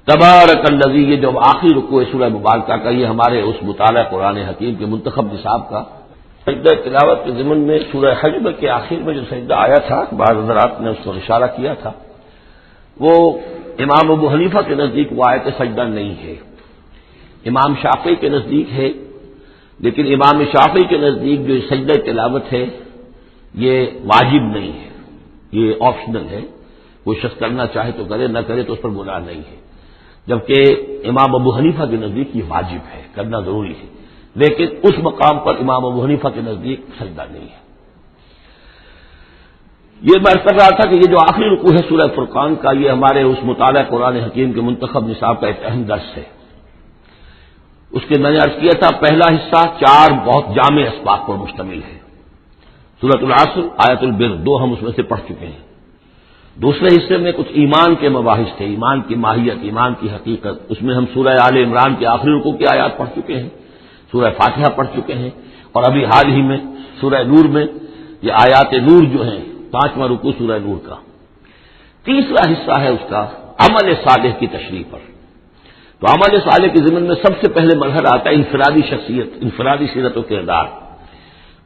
تبارک الذی، یہ جو آخری رکوع ہے سورہ مبارکہ کا، یہ ہمارے اس مطالعہ قرآن حکیم کے منتخب نصاب کا سجدہ تلاوت کے ضمن میں سورہ حجر کے آخر میں جو سجدہ آیا تھا، بعض حضرات نے اس کو اشارہ کیا تھا، وہ امام ابو حنیفہ کے نزدیک وہ آیت سجدہ نہیں ہے. امام شافعی کے نزدیک ہے، لیکن امام شافعی کے نزدیک جو سجدہ تلاوت ہے یہ واجب نہیں ہے، یہ آپشنل ہے. کوئی شخص کرنا چاہے تو کرے، نہ کرے تو اس پر گناہ نہیں ہے. جبکہ امام ابو حنیفہ کے نزدیک یہ واجب ہے، کرنا ضروری ہے. لیکن اس مقام پر امام ابو حنیفہ کے نزدیک سجدہ نہیں ہے. یہ میں کر رہا تھا کہ یہ جو آخری رکوع ہے سورہ فرقان کا، یہ ہمارے اس مطالعہ قرآن حکیم کے منتخب نصاب کا ایک اہم درس ہے. اس کے میں نے عرض کیا تھا پہلا حصہ 4 بہت جامع اسباق پر مشتمل ہے. سورۃ العصر، آیت البر، 2 ہم اس میں سے پڑھ چکے ہیں. دوسرے حصے میں کچھ ایمان کے مباحث تھے، ایمان کی ماہیت، ایمان کی حقیقت. اس میں ہم سورہ آل عمران کے آخری رکوع کی آیات پڑھ چکے ہیں، سورہ فاتحہ پڑھ چکے ہیں، اور ابھی حال ہی میں سورہ نور میں یہ آیات نور جو ہیں 5واں رکوع سورہ نور کا. تیسرا حصہ ہے اس کا عمل صالح کی تشریح پر. تو عمل صالح کے ضمن میں سب سے پہلے مرحلہ آتا ہے انفرادی شخصیت، انفرادی سیرت و کردار.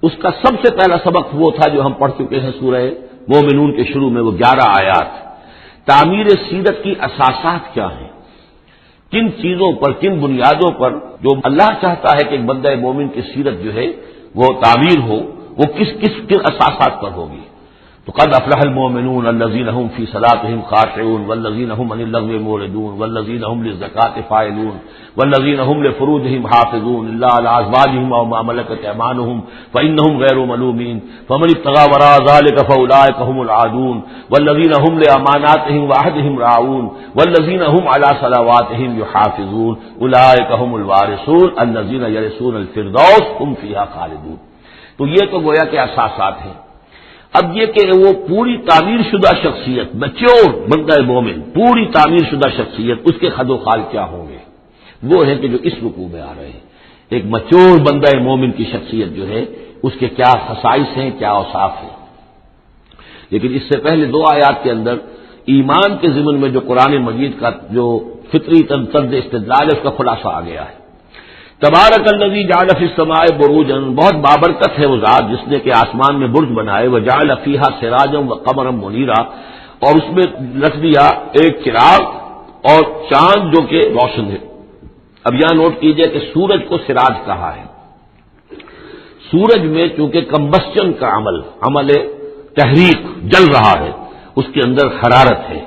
اس کا سب سے پہلا سبق وہ تھا جو ہم پڑھ چکے ہیں سورہ مومنون کے شروع میں، وہ 11 آیات. تعمیر سیرت کی اساسات کیا ہیں، کن چیزوں پر، کن بنیادوں پر جو اللہ چاہتا ہے کہ ایک بندہ مومن کی سیرت جو ہے وہ تعمیر ہو، وہ کس اساسات پر ہوگی. تو قد افلح المؤمنون الذین هم فی صلاتهم خاشعون والذین هم عن اللغو معرضون والذین هم للزکاة فاعلون والذین هم لفروجهم حافظون الا علی ازواجهم او ما ملکت ایمانهم فانهم غیر ملومین فمن ابتغى وراء ذلك فاولئک هم العادون والذین هم لاماناتهم وعهدهم راعون والذین هم علی صلواتهم یحافظون اولئک هم الوارثون الذین یرثون الفردوس هم فیها خالدون. تو یہ تو گویا کہ اساسات ہیں. اب یہ کہ وہ پوری تعمیر شدہ شخصیت، میچور بندہ مومن، پوری تعمیر شدہ شخصیت، اس کے خد و خال کیا ہوں گے. وہ ہیں کہ جو اس رکوع میں آ رہے ہیں. ایک مچور بندہ مومن کی شخصیت جو ہے اس کے کیا خصائص ہیں، کیا اوصاف ہیں. لیکن اس سے پہلے دو آیات کے اندر ایمان کے ضمن میں جو قرآن مجید کا جو فطری طرز استدلال ہے اس کا خلاصہ آ گیا ہے. تبارک الذی جعل فی السماء بروجا، بہت بابرکت ہے وہ ذات جس نے کہ آسمان میں برج بنائے، وجعل فیہا سراجا وقمرا منیرا، اور اس میں رکھ دیا ایک چراغ اور چاند جو کہ روشن ہے. اب یہاں نوٹ کیجئے کہ سورج کو سراج کہا ہے. سورج میں چونکہ کمبسچن کا عمل تحریک جل رہا ہے، اس کے اندر حرارت ہے،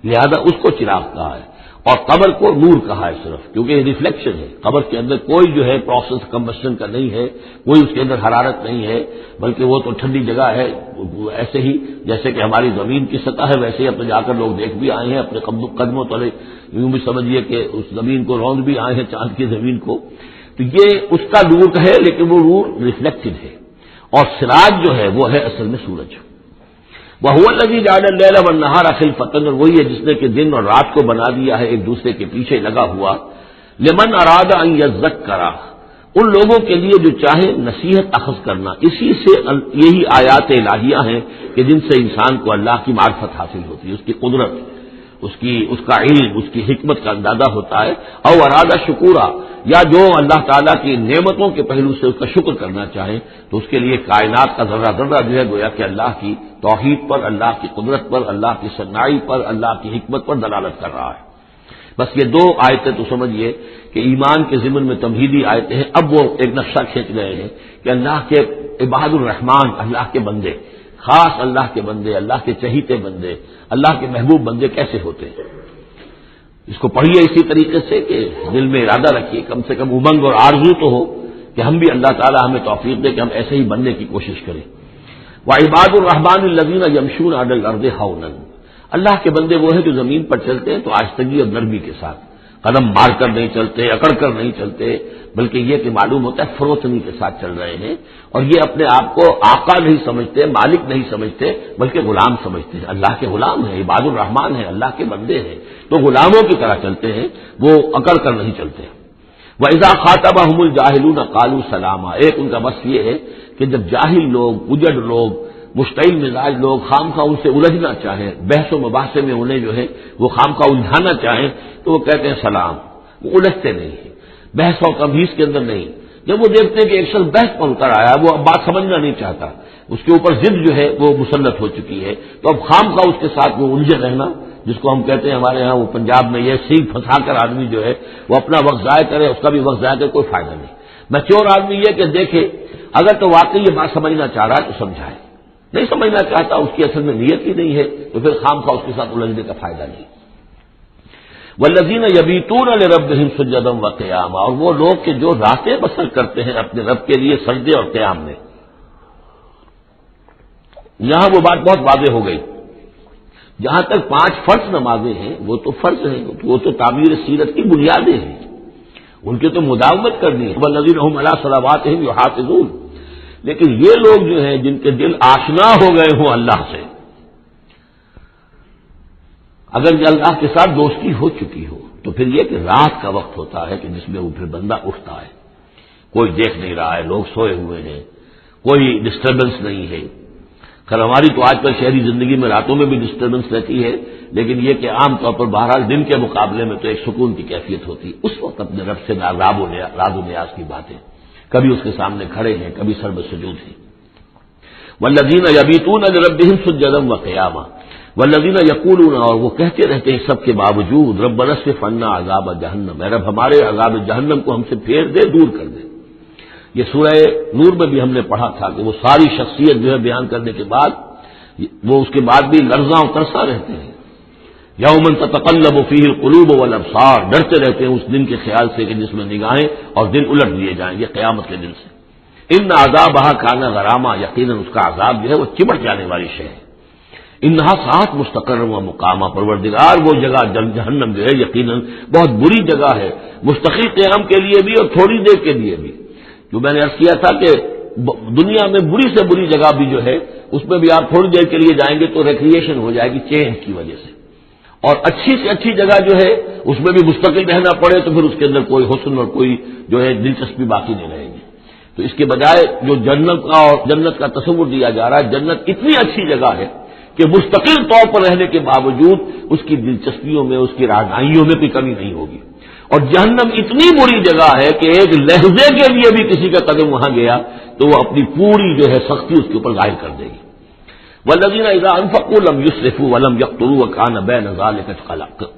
لہذا اس کو چراغ کہا ہے. اور قمر کو نور کہا ہے صرف، کیونکہ یہ ریفلیکشن ہے. قمر کے اندر کوئی جو ہے پروسیس کمبسشن کا نہیں ہے، کوئی اس کے اندر حرارت نہیں ہے، بلکہ وہ تو ٹھنڈی جگہ ہے. ایسے ہی جیسے کہ ہماری زمین کی سطح ہے ویسے ہی اب تو جا کر لوگ دیکھ بھی آئے ہیں اپنے قدموں تلے، یوں بھی سمجھیے کہ اس زمین کو روند بھی آئے ہیں، چاند کی زمین کو. تو یہ اس کا نور ہے، لیکن وہ نور ریفلیکٹڈ ہے. اور سراج جو ہے وہ ہے اصل میں سورج. وَهُوَ الَّذِي جَعَلَ اللَّيْلَ وَالنَّهَارَ خِلْفَةً، اور وہی ہے جس نے کہ دن اور رات کو بنا دیا ہے ایک دوسرے کے پیچھے لگا ہوا. لمن اراد ان یذکر، ان لوگوں کے لیے جو چاہے نصیحت اخذ کرنا. اسی سے یہی آیات الہیہ ہیں کہ جن سے انسان کو اللہ کی معرفت حاصل ہوتی ہے، اس کی قدرت، اس کا علم، اس کی حکمت کا اندازہ ہوتا ہے. او ارادہ شکورا، یا جو اللہ تعالیٰ کی نعمتوں کے پہلو سے اس کا شکر کرنا چاہیں تو اس کے لیے کائنات کا ذرہ ذرہ جو ہے گویا کہ اللہ کی توحید پر، اللہ کی قدرت پر، اللہ کی صنائی پر، اللہ کی حکمت پر دلالت کر رہا ہے. بس یہ دو آیتیں تو سمجھیے کہ ایمان کے ضمن میں تمہیدی آیتیں ہیں. اب وہ ایک نقشہ کھینچ رہے ہیں کہ اللہ کے عباد الرحمان، اللہ کے بندے، خاص اللہ کے بندے، اللہ کے چہیتے بندے، اللہ کے محبوب بندے کیسے ہوتے ہیں. اس کو پڑھیے اسی طریقے سے کہ دل میں ارادہ رکھیے، کم سے کم امنگ اور آرزو تو ہو کہ ہم بھی اللہ تعالیٰ ہمیں توفیق دے کہ ہم ایسے ہی بننے کی کوشش کریں. وعباد الرحمن الذین یمشون علی الارض ہونا، اللہ کے بندے وہ ہیں جو زمین پر چلتے ہیں تو آہستگی اور نرمی کے ساتھ، قدم مار کر نہیں چلتے، اکڑ کر نہیں چلتے، بلکہ یہ کہ معلوم ہوتا ہے فروتنی کے ساتھ چل رہے ہیں. اور یہ اپنے آپ کو آقا نہیں سمجھتے، مالک نہیں سمجھتے، بلکہ غلام سمجھتے ہیں. اللہ کے غلام ہیں، عباد الرحمان ہیں، اللہ کے بندے ہیں، تو غلاموں کی طرح چلتے ہیں، وہ اکڑ کر نہیں چلتے. وَإِذَا خَاطَبَهُمُ الْجَاهِلُونَ قَالُوا سَلَامًا، ایک ان کا بس یہ ہے کہ جب جاہل لوگ، اجڑ لوگ، مشتعل مزاج لوگ خامخواہ ان سے الجھنا چاہیں، بحث و مباحثے میں انہیں جو ہے وہ خامخواہ الجھانا چاہیں تو وہ کہتے ہیں سلام. وہ الجھتے نہیں ہیں، بحث و تمیز کے اندر نہیں. جب وہ دیکھتے ہیں کہ ایک شخص بحث پر اتر آیا، وہ اب بات سمجھنا نہیں چاہتا، اس کے اوپر ضد جو ہے وہ مسلط ہو چکی ہے، تو اب خامخواہ اس کے ساتھ وہ الجھے رہنا، جس کو ہم کہتے ہیں ہمارے ہاں وہ پنجاب میں یہ سینگ پھنسا کر آدمی جو ہے وہ اپنا وقت ضائع کرے، اس کا بھی وقت ضائع کرے، کوئی فائدہ نہیں. میچور آدمی یہ کہ دیکھے اگر تو واقعی یہ بات سمجھنا چاہ رہا ہے تو سمجھائے، نہیں سمجھنا چاہتا، اس کی اصل میں نیت ہی نہیں ہے، تو پھر خامخواہ اس کے ساتھ الجھنے کا فائدہ نہیں. والذین یبیتون لربہم سجدا وقیاما، اور وہ لوگ کہ جو راتیں بسر کرتے ہیں اپنے رب کے لیے سجدے اور قیام میں. یہاں وہ بات بہت واضح ہو گئی. جہاں تک 5 فرض نمازیں ہیں وہ تو فرض ہیں، وہ تو تعمیر سیرت کی بنیادیں ہیں، ان کی تو مداومت کرنی ہے. والذین هم علی صلواتہم یحافظون، لیکن یہ لوگ جو ہیں جن کے دل آشنا ہو گئے ہوں اللہ سے، اگر اللہ کے ساتھ دوستی ہو چکی ہو تو پھر یہ کہ رات کا وقت ہوتا ہے کہ جس میں وہ پھر بندہ اٹھتا ہے، کوئی دیکھ نہیں رہا ہے، لوگ سوئے ہوئے ہیں، کوئی ڈسٹربنس نہیں ہے. خیر ہماری تو آج کل شہری زندگی میں راتوں میں بھی ڈسٹربنس رہتی ہے، لیکن یہ کہ عام طور پر بہرحال دن کے مقابلے میں تو ایک سکون کی کیفیت ہوتی ہے. اس وقت اپنے رب سے راز و نیاز کی باتیں، کبھی اس کے سامنے کھڑے ہیں، کبھی سر بسجود ہیں. والذین یبیتون لربہم سجدا وقیاما والذین یقولون، اور وہ کہتے رہتے ہیں سب کے باوجود، ربنا اصرف عنا عذاب جہنم، اے رب ہمارے عذاب جہنم کو ہم سے پھیر دے، دور کر دے. یہ سورہ نور میں بھی ہم نے پڑھا تھا کہ وہ ساری شخصیت جو ہے بیان کرنے کے بعد وہ اس کے بعد بھی لرزاں و ترساں رہتے ہیں. یوما تتقلب فیہ القلوب والابصار، ڈرتے رہتے ہیں اس دن کے خیال سے کہ جس میں نگاہیں اور دل الٹ دیے جائیں گے قیامت کے دن سے. ان عذابھا کان غراما، یقیناً اس کا عذاب جو ہے وہ چمٹ جانے والی شے ہے. انہا ساتھ مستقر و مقامہ، پروردگار وہ جگہ جہنم جو ہے یقیناً بہت بری جگہ ہے، مستقل قیام کے لیے بھی اور تھوڑی دیر کے لیے بھی. جو میں نے عرض کیا تھا کہ دنیا میں بری سے بری جگہ بھی جو ہے اس میں بھی آپ تھوڑی دیر کے لیے جائیں گے تو ریکریشن ہو جائے گی چینج کی وجہ سے، اور اچھی سے اچھی جگہ جو ہے اس میں بھی مستقل رہنا پڑے تو پھر اس کے اندر کوئی حسن اور کوئی جو ہے دلچسپی باقی نہیں رہے گی. تو اس کے بجائے جو جنت کا تصور دیا جا رہا ہے، جنت اتنی اچھی جگہ ہے کہ مستقل طور پر رہنے کے باوجود اس کی دلچسپیوں میں، اس کی رہنمائیوں میں کوئی کمی نہیں ہوگی. اور جہنم اتنی بری جگہ ہے کہ ایک لہجے کے لیے بھی کسی کا قدم وہاں گیا تو وہ اپنی پوری جو ہے سختی اس کے اوپر ظاہر کر دے گی. والذین اذا انفقوا لم یسرفوا ولم یقتروا وکان بین ذلک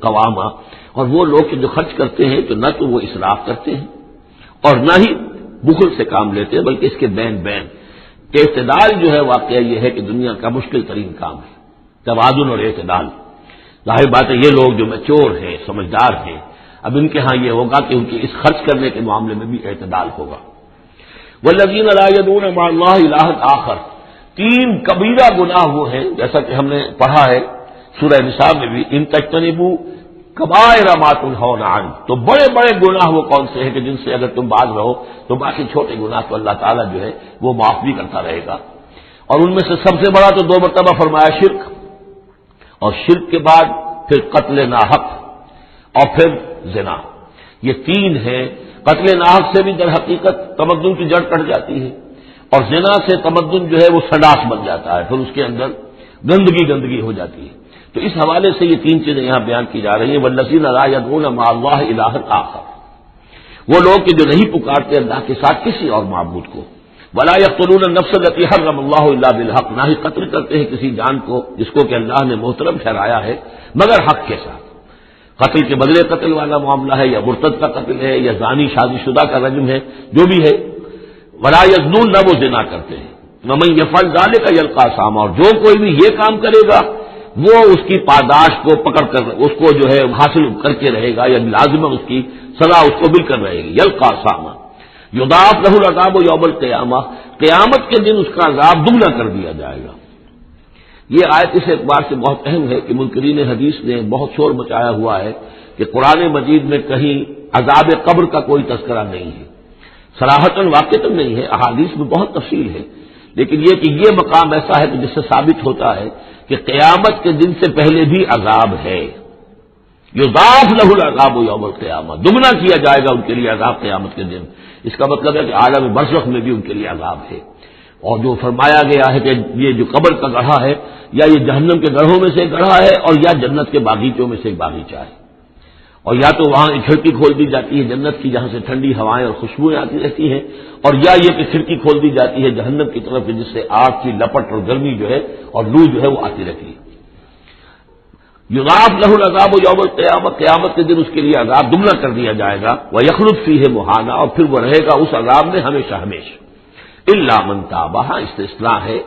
قواما، اور وہ لوگ جو خرچ کرتے ہیں تو نہ تو وہ اسراف کرتے ہیں اور نہ ہی بخل سے کام لیتے ہیں، بلکہ اس کے بین کہ اعتدال جو ہے واقعہ یہ ہے کہ دنیا کا مشکل ترین کام ہے، توازن اور اعتدال. ظاہر بات ہے یہ لوگ جو میچور ہیں، سمجھدار ہیں، اب ان کے ہاں یہ ہوگا کہ ان کے اس خرچ کرنے کے معاملے میں بھی اعتدال ہوگا. والذین لا یدعون مع اللہ الہا آخر، 3 کبیرہ گناہ وہ ہیں جیسا کہ ہم نے پڑھا ہے سورہ نساء میں بھی، ان تجتنبوا کبائر ما تنہون عنہ، تو بڑے بڑے گناہ وہ کون سے ہیں کہ جن سے اگر تم باز رہو تو باقی چھوٹے گناہ تو اللہ تعالیٰ جو ہے وہ معاف بھی کرتا رہے گا. اور ان میں سے سب سے بڑا تو 2 مرتبہ فرمایا شرک، اور شرک کے بعد پھر قتل ناحق اور پھر زنا. یہ 3 ہیں. قتل ناحق سے بھی در حقیقت تمدن کی جڑ کٹ جاتی ہے، اور زنا سے تمدن جو ہے وہ سڈاس بن جاتا ہے، پھر اس کے اندر گندگی ہو جاتی ہے. تو اس حوالے سے یہ 3 چیزیں یہاں بیان کی جا رہی ہیں. والذین لا یدعون مع اللہ الہا آخر، وہ لوگ کہ جو نہیں پکارتے اللہ کے ساتھ کسی اور معبود کو. ولا یقتلون النفس التي حرم اللہ الا بالحق، نہ ہی قتل کرتے ہیں کسی جان کو جس کو کہ اللہ نے محترم ٹھہرایا ہے مگر حق کے ساتھ. قتل کے بدلے قتل والا معاملہ ہے، یا مرتد کا قتل ہے، یا زانی شادی شدہ کا رجم ہے، جو بھی ہے. ولا یزنون، نہ وہ زنا کرتے ہیں. ومن یفعل ذلک یلقى اثاما، اور جو کوئی بھی یہ کام کرے گا وہ اس کی پاداش کو پکڑ کر اس کو جو ہے حاصل کر کے رہے گا، یا لازم اس کی سزا اس کو مل کر رہے گی. یلقى اثاما یضاعف له العذاب یوم القیامہ، قیامت کے دن اس کا عذاب دگنا کر دیا جائے گا. یہ آیت اس اعتبار سے بہت اہم ہے کہ منکرین حدیث نے بہت شور مچایا ہوا ہے کہ قرآن مجید میں کہیں عذاب قبر کا کوئی تذکرہ نہیں ہے. صراحتاً واقعتاً نہیں ہے، احادیث میں بہت تفصیل ہے، لیکن یہ کہ یہ مقام ایسا ہے کہ جس سے ثابت ہوتا ہے کہ قیامت کے دن سے پہلے بھی عذاب ہے. یضاعف له العذاب یوم القیامہ، دگنا کیا جائے گا ان کے لیے عذاب قیامت کے دن. اس کا مطلب ہے کہ عالم برزخ میں بھی ان کے لیے عذاب ہے. اور جو فرمایا گیا ہے کہ یہ جو قبر کا گڑھا ہے یا یہ جہنم کے گڑھوں میں سے ایک گڑھا ہے، اور یا جنت کے باغیچوں میں سے ایک باغیچہ ہے. اور یا تو وہاں ایک کھڑکی کھول دی جاتی ہے جنت کی جہاں سے ٹھنڈی ہوائیں اور خوشبوئیں آتی رہتی ہیں، اور یا یہ کہ کھڑکی کھول دی جاتی ہے جہنم کی طرف جس سے آگ کی لپٹ اور گرمی جو ہے اور لو جو ہے وہ آتی رہتی ہے. یضاعف له العذاب یوم القیامہ، قیامت کے دن اس کے لیے عذاب دگنا کر دیا جائے گا. ویخلد فیہ مہانا، اور پھر وہ رہے گا اس عذاب میں ہمیشہ ہمیشہ. الا من تاب، استثناء ہے.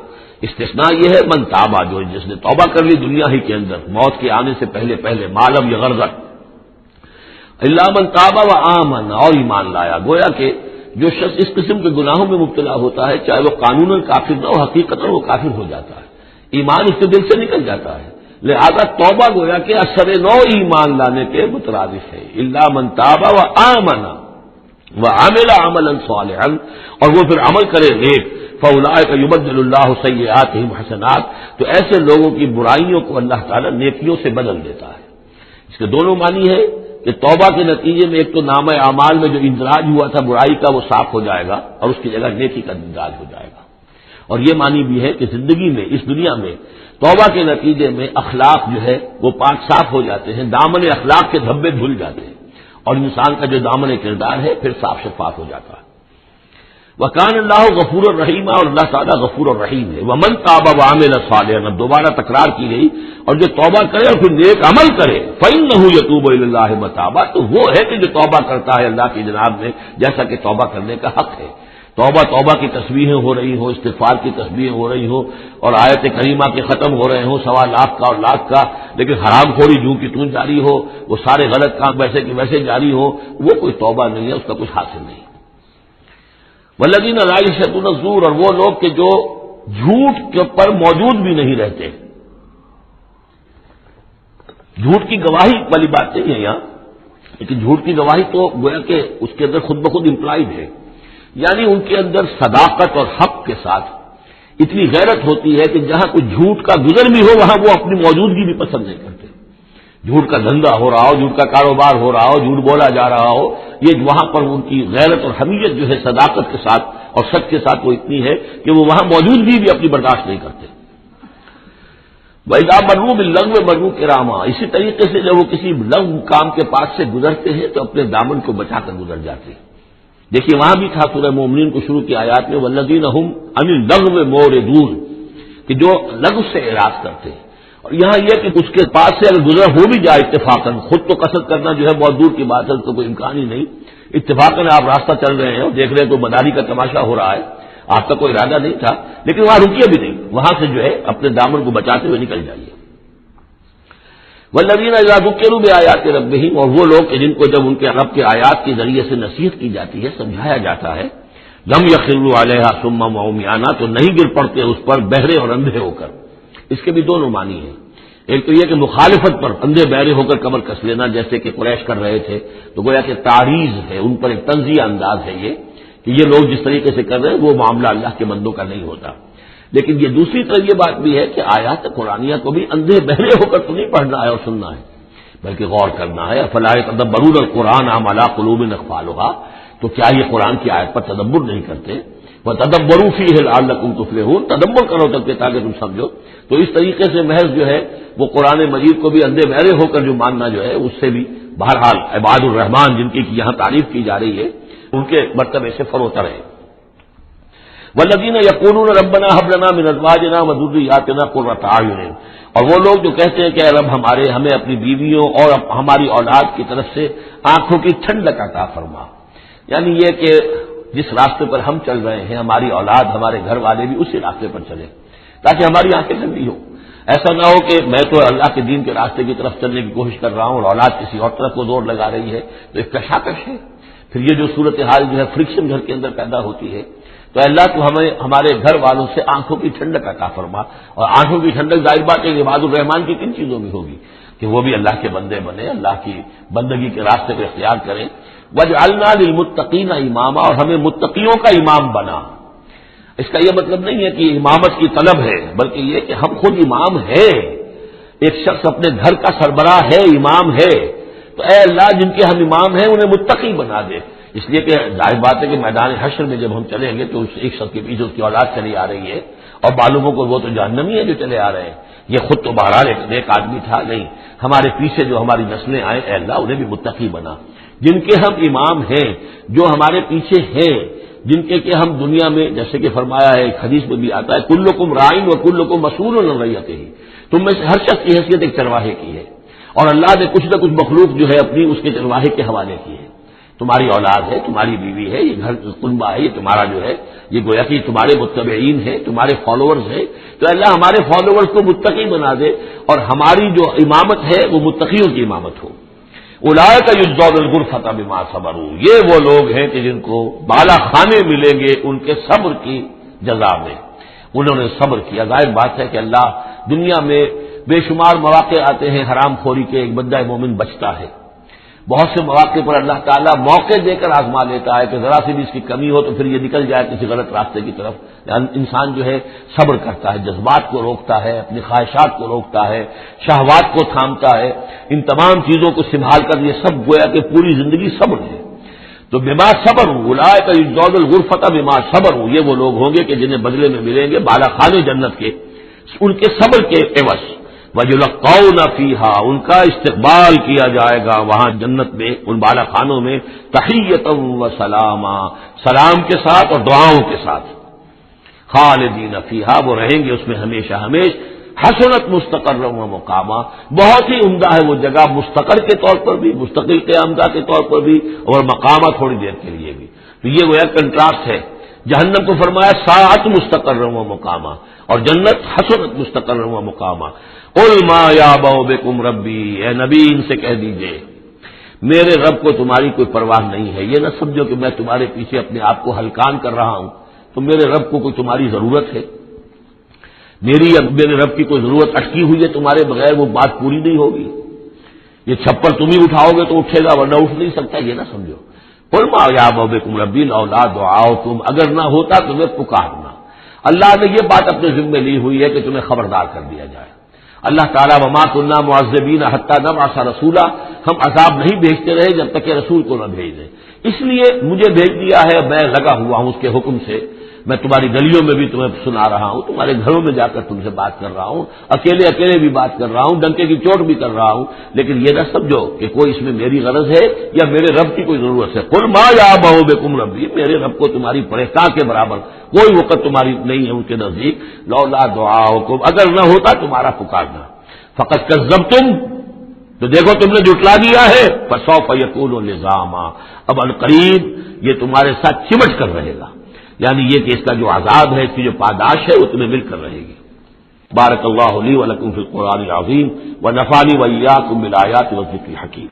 استثناء یہ ہے من تابہ، جو جس نے توبہ کر لی دنیا ہی کے اندر موت کے آنے سے پہلے معلوم یغرغر. الا من تاب و آمن، اور ایمان لایا. گویا کہ جو شخص اس قسم کے گناہوں میں مبتلا ہوتا ہے چاہے وہ قانوناً کافر نہ ہو، حقیقتاً وہ کافر ہو جاتا ہے، ایمان اس کے دل سے نکل جاتا ہے. لہذا توبہ گویا کہ اثر نو ایمان لانے کے مترادف ہے. الا من تاب و آمن وعمل عملا صالحا، اور وہ پھر عمل کرے نیک. فاولئک یبدل اللہ سیئاتہم حسنات، تو ایسے لوگوں کی برائیوں کو اللہ تعالیٰ نیکیوں سے بدل دیتا ہے. اس کے دونوں معنی ہے کہ توبہ کے نتیجے میں ایک تو نامہ اعمال میں جو اندراج ہوا تھا برائی کا وہ صاف ہو جائے گا اور اس کی جگہ نیکی کا اندراج ہو جائے گا. اور یہ معنی بھی ہے کہ زندگی میں اس دنیا میں توبہ کے نتیجے میں اخلاق جو ہے وہ پاک صاف ہو جاتے ہیں، دامن اخلاق کے دھبے دھل جاتے ہیں، اور انسان کا جو دامن کردار ہے پھر صاف شفاف ہو جاتا ہے. وکان اللہ غفور الرحیم، اور اللہ تعالیٰ غفور الرحیم ہے. ومن تاب وعمل صالحا، دوبارہ تکرار کی گئی، اور جو توبہ کرے اور پھر نیک عمل کرے فإنہ یتوب الی اللہ متابا، تو وہ ہے کہ جو توبہ کرتا ہے اللہ کی جناب میں جیسا کہ توبہ کرنے کا حق ہے. توبہ کی تسبیحیں ہو رہی ہوں، استغفار کی تسبیحیں ہو رہی ہوں، اور آیت کریمہ کے ختم ہو رہے ہوں 1.25 لاکھ کا اور لاکھ کا، لیکن حرام خوری جوں کی توں جاری ہو، وہ سارے غلط کام ویسے کہ ویسے جاری ہو، وہ کوئی توبہ نہیں ہے، اس کا کچھ حاصل نہیں. والذین لا یشهدون الزور، اور وہ لوگ کہ جو جھوٹ کے پر موجود بھی نہیں رہتے. جھوٹ کی گواہی والی بات نہیں ہے یہاں، لیکن جھوٹ کی گواہی تو گویا کہ اس کے اندر خود بخود امپلائڈ ہے، یعنی ان کے اندر صداقت اور حق کے ساتھ اتنی غیرت ہوتی ہے کہ جہاں کوئی جھوٹ کا گزر بھی ہو وہاں وہ اپنی موجودگی بھی پسند نہیں کرتے. جھوٹ کا دھندا ہو رہا ہو، جھوٹ کا کاروبار ہو رہا ہو، جھوٹ بولا جا رہا ہو، یہ وہاں پر ان کی غیرت اور حمیت جو ہے صداقت کے ساتھ اور سچ کے ساتھ وہ اتنی ہے کہ وہ وہاں موجود بھی اپنی برداشت نہیں کرتے. وَإِذَا مَرُّوا بِاللَّغْوِ مَرُّوا كِرَامًا، اسی طریقے سے جب وہ کسی لغو کام کے پاس سے گزرتے ہیں تو اپنے دامن کو بچا کر گزر جاتے ہیں. دیکھیے وہاں بھی تھا سورہ مومنین کو شروع کی آیات میں وَالَّذِينَ هُمْ عَنِ اللَّغْوِ مُعْرِضُونَ، کہ جو لغو سے اعراض کرتے ہیں. اور یہاں یہ کہ اس کے پاس سے اگر گزر ہو بھی جائے اتفاقاً، خود تو قصد کرنا جو ہے بہت دور کی بات ہے، تو کوئی امکان ہی نہیں. اتفاقاً آپ راستہ چل رہے ہیں اور دیکھ رہے ہیں تو بداری کا تماشا ہو رہا ہے، آپ کا کوئی ارادہ نہیں تھا، لیکن وہاں رکیے بھی نہیں، وہاں سے جو ہے اپنے دامن کو بچاتے ہوئے نکل جائیے. والذین اذا ذکروا بآیات ربہم، اور وہ لوگ کہ جن کو جب ان کے رب کے آیات کے ذریعے سے نصیحت کی جاتی ہے، سمجھایا جاتا ہے، لم یخروا علیہا صما وعمیانا، تو نہیں گر پڑتے اس پر بہرے اور اندھے ہو کر. اس کے بھی دونوں معنی ہیں. ایک تو یہ کہ مخالفت پر اندھے بہرے ہو کر کمر کس لینا، جیسے کہ قریش کر رہے تھے، تو گویا کہ تعریض ہے، ان پر ایک طنزیہ انداز ہے یہ کہ یہ لوگ جس طریقے سے کر رہے ہیں وہ معاملہ اللہ کے بندوں کا نہیں ہوتا. لیکن یہ دوسری طرف یہ بات بھی ہے کہ آیات قرآنیہ کو بھی اندھے بہرے ہو کر تو نہیں پڑھنا ہے اور سننا ہے، بلکہ غور کرنا ہے. افلا یتدبرون القرآن ام علی قلوب اقفالها، تو کیا یہ قرآن کی آیت پر تدبر نہیں کرتے؟ وتدبروا فیہ لعلکم تفلحون، تدبر کرو تاکہ تم سمجھو. تو اس طریقے سے محض جو ہے وہ قرآن مجید کو بھی اندھے بہرے ہو کر جو ماننا جو ہے اس سے بھی بہرحال عباد الرحمان جن کی یہاں تعریف کی جا رہی ہے ان کے مرتبے سے فروتر ہے. والذین یقولون ربنا هب لنا من ازواجنا وذرریاتنا قرۃ اعین، اور وہ لوگ جو کہتے ہیں کہ اے رب ہمارے، ہمیں اپنی بیویوں اور ہماری اولاد کی طرف سے آنکھوں کی ٹھنڈک عطا فرما. یعنی یہ کہ جس راستے پر ہم چل رہے ہیں ہماری اولاد، ہمارے گھر والے بھی اسی راستے پر چلیں تاکہ ہماری آنکھیں ٹھنڈی ہو. ایسا نہ ہو کہ میں تو اللہ کے دین کے راستے کی طرف چلنے کی کوشش کر رہا ہوں اور اولاد کسی اور طرف کو زور لگا رہی ہے، تو ایک کشاکش ہے. پھر یہ جو صورتحال جو ہے فرکشن گھر کے اندر پیدا ہوتی ہے، تو اللہ تو ہمیں ہمارے گھر والوں سے آنکھوں کی ٹھنڈک عطا فرما. اور آنکھوں کی ٹھنڈک ظاہر بات ہے عباد الرحمان کی کن چیزوں میں ہوگی کہ وہ بھی اللہ کے بندے بنے، اللہ کی بندگی کے راستے کو اختیار کریں. وَجْعَلْنَا لِلْمُتَّقِينَ إِمَامًا، اور ہمیں متقیوں کا امام بنا. اس کا یہ مطلب نہیں ہے کہ امامت کی طلب ہے، بلکہ یہ کہ ہم خود امام ہیں. ایک شخص اپنے گھر کا سربراہ ہے، امام ہے، تو اے اللہ جن کے ہم امام ہیں انہیں متقی بنا دے. اس لیے کہ ظاہر بات ہے کہ میدان حشر میں جب ہم چلیں گے تو اس ایک شخص کے پیچھے اس کی اولاد چلی آ رہی ہے اور معلوموں کو وہ تو جہنمی ہے جو چلے آ رہے ہیں. یہ خود تو بہرحال ایک آدمی تھا نہیں، ہمارے پیچھے جو ہماری نسلیں آئیں اے اللہ انہیں بھی متقی بنا. جن کے ہم امام ہیں، جو ہمارے پیچھے ہیں، جن کے کہ ہم دنیا میں جیسے کہ فرمایا ہے ایک حدیث میں بھی آتا ہے کلکم راعٍ وکلکم مسئول عن رعیتہ، تم میں سے ہر شخص کی حیثیت ایک چرواہے کی ہے، اور اللہ نے کچھ نہ کچھ مخلوق جو ہے اپنی اس کے چرواہے کے حوالے کی ہے. تمہاری اولاد ہے، تمہاری بیوی ہے، یہ گھر کنبہ ہے، یہ تمہارا جو ہے یہ گویا کہ تمہارے متبعین ہیں، تمہارے فالوورز ہیں. تو اللہ ہمارے فالوورز کو متقی بنا دے اور ہماری جو امامت ہے وہ متقیوں کی امامت ہو. اولئک یجزون الغرفۃ بما صبروا، یہ وہ لوگ ہیں کہ جن کو بالا خانے ملیں گے ان کے صبر کی جزا میں. انہوں نے صبر کیا. ظاہر بات ہے کہ اللہ دنیا میں بے شمار مواقع آتے ہیں حرام خوری کے، ایک بندہ مومن بچتا ہے. بہت سے مواقع پر اللہ تعالیٰ موقع دے کر آزما لیتا ہے کہ ذرا سی بھی اس کی کمی ہو تو پھر یہ نکل جائے کسی غلط راستے کی طرف. انسان جو ہے صبر کرتا ہے، جذبات کو روکتا ہے، اپنی خواہشات کو روکتا ہے، شہوات کو تھامتا ہے. ان تمام چیزوں کو سنبھال کر یہ سب گویا کہ پوری زندگی صبر ہے. تو بما صبر اولئک یجزون الغرفۃ بما صبر، یہ وہ لوگ ہوں گے کہ جنہیں بدلے میں ملیں گے بالا خانے جنت کے ان کے صبر کے عوض. وَيُلَقَّوْنَ فِيهَا، ان کا استقبال کیا جائے گا وہاں جنت میں ان بالا خانوں میں تحیۃ و سلاما، سلام کے ساتھ اور دعاؤں کے ساتھ. خالدین فیہا، وہ رہیں گے اس میں ہمیشہ ہمیش. حسنت مستقرا و مقاما، بہت ہی عمدہ ہے وہ جگہ، مستقر کے طور پر بھی، مستقل قیامگاہ کے طور پر بھی، اور مقامہ تھوڑی دیر کے لیے بھی. تو یہ وہ کنٹراسٹ ہے. جہنم کو فرمایا ساعت مستقر و مقامہ، اور جنت حسنت مستقر و مقامہ. قل ما یعبأ بکم ربی، اے نبی ان سے کہہ دیجئے میرے رب کو تمہاری کوئی پرواہ نہیں ہے. یہ نہ سمجھو کہ میں تمہارے پیچھے اپنے آپ کو ہلکان کر رہا ہوں. تو میرے رب کو کوئی تمہاری ضرورت ہے؟ میرے رب کی کوئی ضرورت اٹکی ہوئی ہے تمہارے بغیر، وہ بات پوری نہیں ہوگی. یہ چھپر تم ہی اٹھاؤ گے تو اٹھے گا ورنہ اٹھ نہیں سکتا. یہ نہ سمجھو. قل ما یعبأ بکم ربی لولا دعاؤکم، اگر نہ ہوتا تمہیں پکارنا. اللہ نے یہ بات اپنے ذمہ لی ہوئی ہے کہ تمہیں خبردار کر دیا جائے. اللہ تعالیٰ وما كنا معذبین حتی نبعث رسولا، ہم عذاب نہیں بھیجتے رہے جب تک کہ رسول کو نہ بھیج دیں، اس لیے مجھے بھیج دیا ہے، میں لگا ہوا ہوں اس کے حکم سے، میں تمہاری گلیوں میں بھی تمہیں سنا رہا ہوں، تمہارے گھروں میں جا کر تم سے بات کر رہا ہوں، اکیلے اکیلے بھی بات کر رہا ہوں، ڈنکے کی چوٹ بھی کر رہا ہوں، لیکن یہ نہ سمجھو کہ کوئی اس میں میری غرض ہے یا میرے رب کی کوئی ضرورت ہے۔ قل ما یعبأ بکم ربی، میرے رب کو تمہاری پریشان کے برابر کوئی وقت تمہاری نہیں ہے ان کے نزدیک، لولا دعاؤکم، اگر نہ ہوتا تمہارا پکارنا، فقد کذبتم، تو دیکھو تم نے جھٹلا دیا ہے، فسوف یکون لزاما، اب عنقریب یہ تمہارے ساتھ چمٹ کر رہے گا، یعنی یہ کہ اس کا جو عذاب ہے، اس کی جو پاداش ہے وہ تمہیں مل کر رہے گی۔ بارک اللہ لی ولکم فی القرآن العظیم ونفعنی وإیاکم بالآیات والذکر الحکیم۔